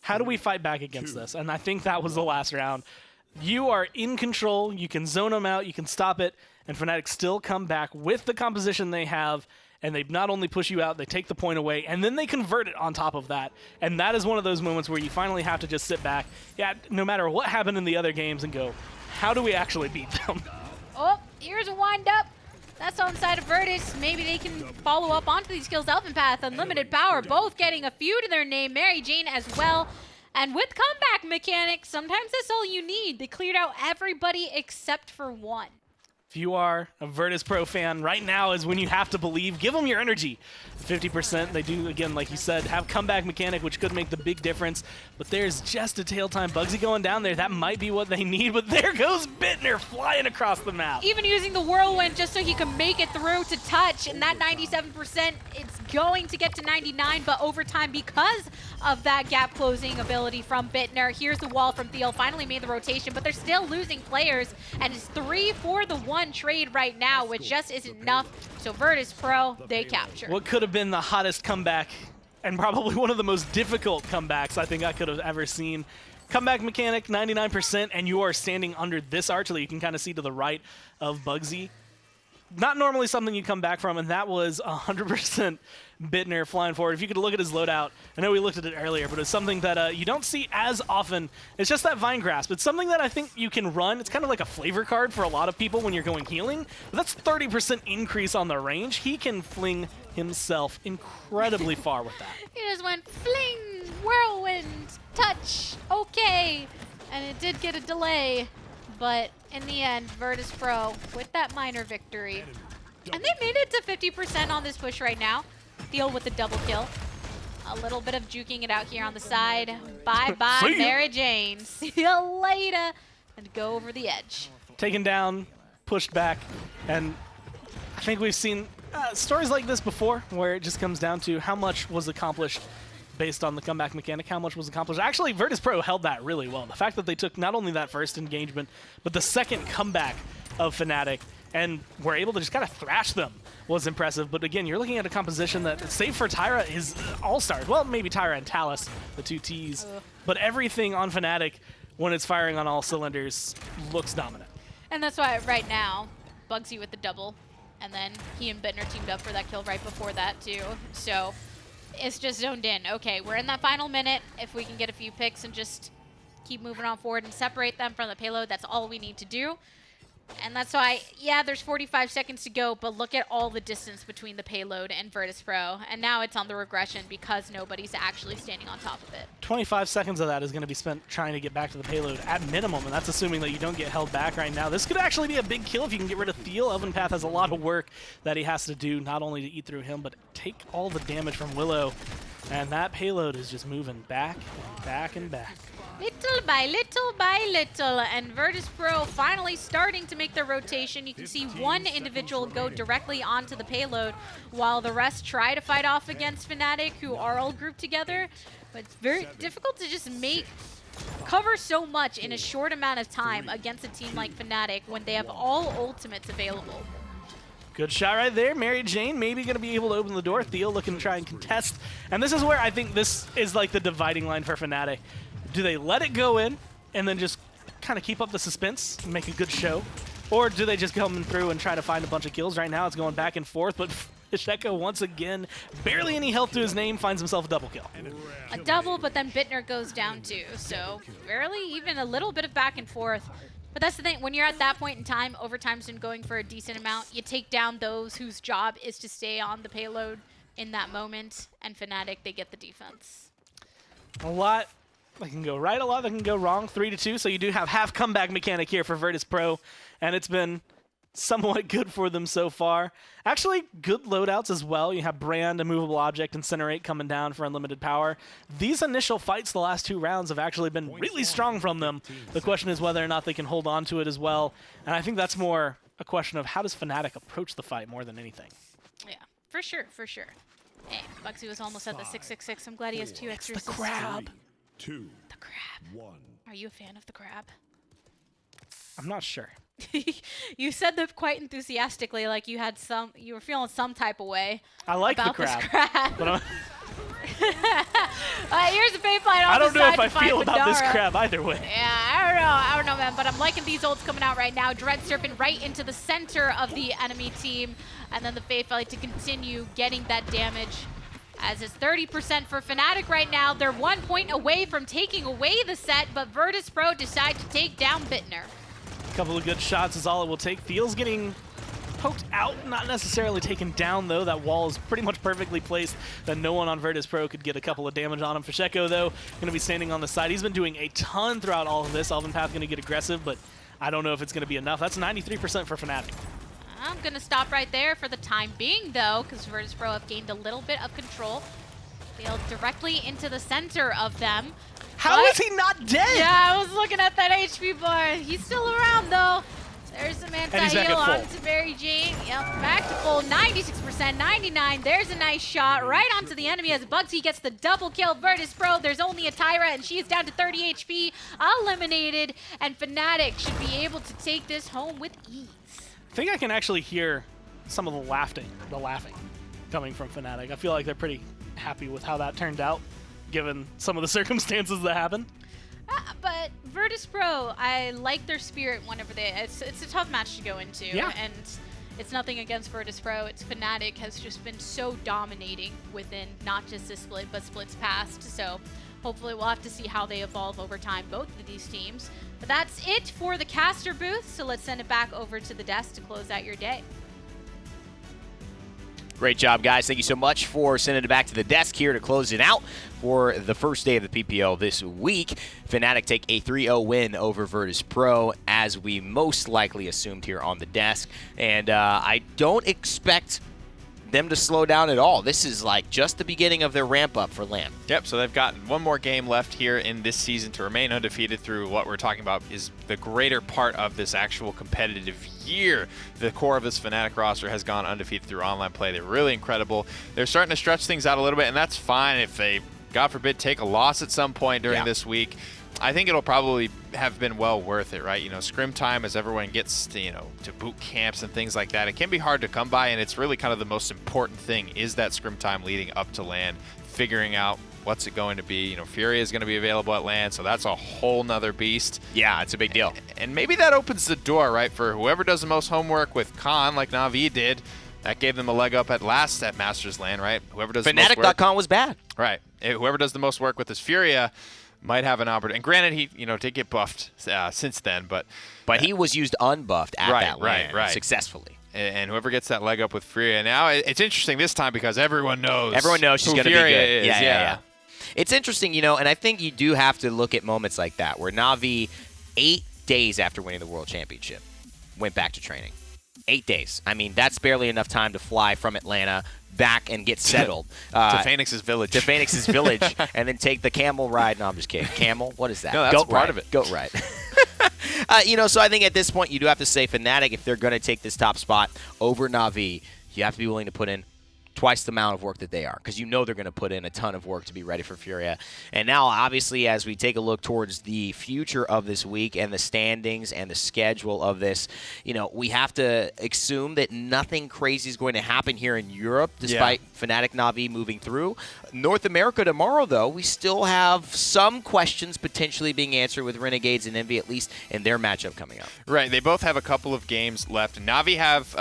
how do we fight back against this? And I think that was the last round. You are in control. You can zone them out. You can stop it. And Fnatic still come back with the composition they have. And they not only push you out, they take the point away, and then they convert it on top of that. And that is one of those moments where you finally have to just sit back, yeah, no matter what happened in the other games, and go, how do we actually beat them? Oh, here's a wind up. That's on the side of Virtus. Maybe they can follow up onto these kills. Elfin Path, Unlimited Power, both getting a few to their name. Mary Jane as well. And with comeback mechanics, sometimes that's all you need. They cleared out everybody except for one. If you are a Virtus.Pro fan, right now is when you have to believe. Give them your energy. 50%, they do, again, like you said, have comeback mechanic, which could make the big difference. But there's just a tail time. Bugsy going down there, that might be what they need. But there goes Bittner flying across the map. Even using the whirlwind just so he can make it through to touch. And that 97%, it's going to get to 99, but over time, because of that gap closing ability from Bittner. Here's the wall from Thiel, finally made the rotation, but they're still losing players. And it's 3 for the 1 trade right now, which just isn't enough. So Virtus.Pro, they capture. What could have been the hottest comeback, and probably one of the most difficult comebacks I think I could have ever seen. Comeback mechanic, 99%, and you are standing under this arch that you can kind of see to the right of Bugsy. Not normally something you come back from, and that was 100% Bittner flying forward. If you could look at his loadout, I know we looked at it earlier, but it's something that you don't see as often. It's just that Vine Grasp. It's something that I think you can run. It's kind of like a flavor card for a lot of people when you're going healing, but that's 30% increase on the range. He can fling himself incredibly far with that. He just went fling, whirlwind, touch, okay. And it did get a delay. But in the end, Virtus.Pro with that minor victory. And they made it to 50% on this push right now. Thiel with the double kill. A little bit of juking it out here on the side. Bye-bye, Mary Jane. See you later. And go over the edge. Taken down, pushed back, and I think we've seen stories like this before where it just comes down to how much was accomplished based on the comeback mechanic, how much was accomplished. Actually, Virtus.Pro held that really well. The fact that they took not only that first engagement, but the second comeback of Fnatic and were able to just kind of thrash them was impressive. But again, you're looking at a composition that, save for Tyra, is all-stars. Well, maybe Tyra and Talus, the two Ts. But everything on Fnatic, when it's firing on all cylinders, looks dominant. And that's why right now, Bugsy with the double, and then he and Bittner teamed up for that kill right before that too. So it's just zoned in. Okay, we're in that final minute. If we can get a few picks and just keep moving on forward and separate them from the payload, that's all we need to do. And that's why, yeah, there's 45 seconds to go, but look at all the distance between the payload and Virtus.Pro. And now it's on the regression because nobody's actually standing on top of it. 25 seconds of that is going to be spent trying to get back to the payload at minimum, and that's assuming that you don't get held back right now. This could actually be a big kill if you can get rid of Theo. Elvenpath has a lot of work that he has to do, not only to eat through him, but take all the damage from Willow. And that payload is just moving back and back and back. Little by little by little, and Virtus.Pro finally starting to make their rotation. You can see one individual go directly onto the payload while the rest try to fight off against Fnatic, who are all grouped together. But it's very difficult to just cover so much in a short amount of time against a team like Fnatic when they have all ultimates available. Good shot right there. Mary Jane maybe going to be able to open the door. Theo looking to try and contest. And this is where I think this is like the dividing line for Fnatic. Do they let it go in and then just kind of keep up the suspense and make a good show? Or do they just come through and try to find a bunch of kills? Right now it's going back and forth, but Fnatic once again, barely any health to his name, finds himself a double kill. A double, but then Bittner goes down too. So barely even a little bit of back and forth. But that's the thing, when you're at that point in time, overtime's been going for a decent amount. You take down those whose job is to stay on the payload in that moment, and Fnatic, they get the defense. A lot that can go right, a lot that can go wrong. 3-2, so you do have half comeback mechanic here for Virtus.Pro, and it's been somewhat good for them so far. Actually, good loadouts as well. You have Brand, Immovable Object, Incinerate coming down for unlimited power. These initial fights the last 2 rounds have actually been really strong from them. The question is whether or not they can hold on to it as well, and I think that's more a question of how does Fnatic approach the fight more than anything. Yeah, for sure, for sure. Hey, Bugsy was almost at the 666. I'm glad he has 2 extra It's the crab. 2, The crab. 1. Are you a fan of the crab? I'm not sure. You said that quite enthusiastically, like you were feeling some type of way. I like the about crab. This crab. But Here's the Faith line on I don't the know side if I to find feel about this Madara. crab either way. Yeah, I don't know, man. But I'm liking these ults coming out right now. Dread Serpent right into the center of the enemy team, and then the Faith Valley to continue getting that damage. As it's 30% for Fnatic right now. They're 1 point away from taking away the set, but Virtus.Pro decide to take down Bittner. A couple of good shots is all it will take. Theo's getting poked out, not necessarily taken down, though. That wall is pretty much perfectly placed that no one on Virtus.Pro could get a couple of damage on him. Fasheko, though, going to be standing on the side. He's been doing a ton throughout all of this. Elvenpath going to get aggressive, but I don't know if it's going to be enough. That's 93% for Fnatic. I'm going to stop right there for the time being, though, because Virtus.Pro have gained a little bit of control. They'll directly into the center of them. How is he not dead? Yeah, I was looking at that HP bar. He's still around, though. There's some anti-heal onto Mary Jane. Yep, back to full. 96%, 99. There's a nice shot right onto the enemy as Bugsy gets the double kill. Virtus.Pro, there's only a Tyra, and she is down to 30 HP. Eliminated, and Fnatic should be able to take this home with ease. I think I can actually hear some of the laughing coming from Fnatic. I feel like they're pretty happy with how that turned out, given some of the circumstances that happened. But Virtus.Pro, I like their spirit whenever it's a tough match to go into. Yeah. And it's nothing against Virtus.Pro. It's Fnatic has just been so dominating within not just this split, but splits past. So hopefully we'll have to see how they evolve over time, both of these teams. But that's it for the caster booth. So let's send it back over to the desk to close out your day. Great job, guys. Thank you so much for sending it back to the desk here to close it out for the first day of the PPL this week. Fnatic take a 3-0 win over Virtus.Pro, as we most likely assumed here on the desk. And I don't expect them to slow down at all. This is like just the beginning of their ramp up for LAN. Yep, so they've got one more game left here in this season to remain undefeated through what we're talking about is the greater part of this actual competitive year. The core of this Fnatic roster has gone undefeated through online play. They're really incredible. They're starting to stretch things out a little bit, and that's fine if they, God forbid, take a loss at some point during this week. I think it'll probably have been well worth it, right? You know, scrim time, as everyone gets to, you know, to boot camps and things like that, it can be hard to come by, and it's really kind of the most important thing is that scrim time leading up to LAN, figuring out what's it going to be. You know, Furia is going to be available at LAN, so that's a whole nother beast. Yeah, it's a big deal. And maybe that opens the door, right, for whoever does the most homework with Khan, like Na'Vi did. That gave them a leg up at Masters LAN, right? Whoever does the most work. Fnatic.com was bad. Right. Whoever does the most work with this Furia might have an opportunity. And granted, he did get buffed since then, but he was used unbuffed at that LAN successfully. And whoever gets that leg up with Furia. Now, it's interesting this time because everyone knows. Everyone knows she's going to be good. Is. Yeah. It's interesting, you know, and I think you do have to look at moments like that where Na'Vi, 8 days after winning the World Championship, went back to training. 8 days. I mean, that's barely enough time to fly from Atlanta back and get settled. To Phoenix's village. To Phoenix's village, and then take the camel ride. No, I'm just kidding. Camel? What is that? No, that's Goat part ride. of it. Goat ride. You know, so I think at this point you do have to say Fnatic, if they're going to take this top spot over Na'Vi, you have to be willing to put in twice the amount of work that they are, because you know they're going to put in a ton of work to be ready for Furia. And now, obviously, as we take a look towards the future of this week and the standings and the schedule of this, you know, we have to assume that nothing crazy is going to happen here in Europe, despite Fnatic Na'Vi moving through. North America tomorrow, though, we still have some questions potentially being answered with Renegades and Envy, at least in their matchup coming up. Right. They both have a couple of games left. Na'Vi have,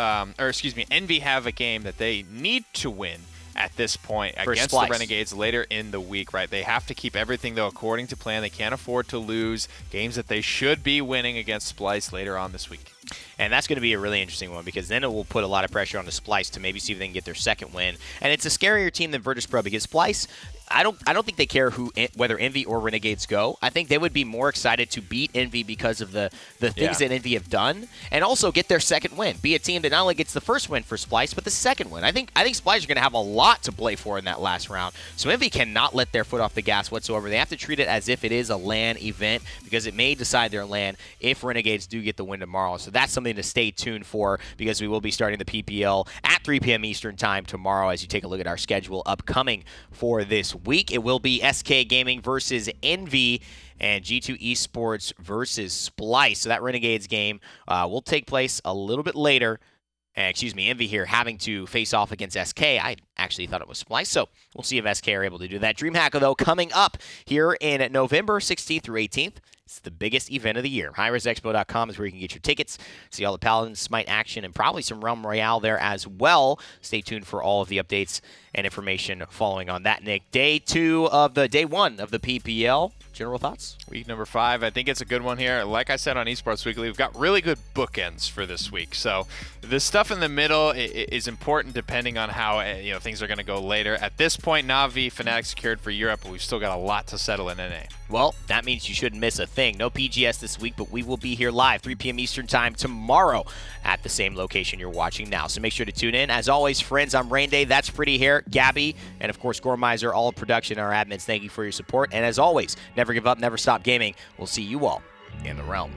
Envy have a game that they need to win at this point against the Renegades later in the week, right? They have to keep everything, though, according to plan. They can't afford to lose games that they should be winning against Splice later on this week. And that's going to be a really interesting one, because then it will put a lot of pressure on the Splice to maybe see if they can get their second win. And it's a scarier team than Virtus.Pro, because Splice, I don't think they care whether Envy or Renegades go. I think they would be more excited to beat Envy because of the things that Envy have done, and also get their second win. Be a team that not only gets the first win for Splice, but the second win. I think Splice are going to have a lot to play for in that last round. So Envy cannot let their foot off the gas whatsoever. They have to treat it as if it is a LAN event, because it may decide their LAN if Renegades do get the win tomorrow. So that's something to stay tuned for, because we will be starting the PPL at 3 p.m. Eastern time tomorrow as you take a look at our schedule upcoming for this week. It will be SK Gaming versus Envy and G2 Esports versus Splice. So that Renegades game will take place a little bit later. Envy here having to face off against SK. I actually thought it was Splice, so we'll see if SK are able to do that. DreamHack, though, coming up here in November 16th through 18th. It's the biggest event of the year. HighResExpo.com is where you can get your tickets, see all the Paladins, Smite action, and probably some Realm Royale there as well. Stay tuned for all of the updates and information following on that, Nick. Day one of the PPL. General thoughts? Week number 5. I think it's a good one here. Like I said on Esports Weekly, we've got really good bookends for this week. So the stuff in the middle is important depending on how things are going to go later. At this point, Na'Vi, Fnatic secured for Europe, but we've still got a lot to settle in NA. Well, that means you shouldn't miss a thing. No PGS this week, but we will be here live 3 p.m. Eastern time tomorrow at the same location you're watching now. So make sure to tune in. As always, friends, I'm Rain Day. That's Pretty Hair, Gabby, and of course, Gormizer, all of production, our admins. Thank you for your support. And as always, never give up, never stop gaming. We'll see you all in the realm.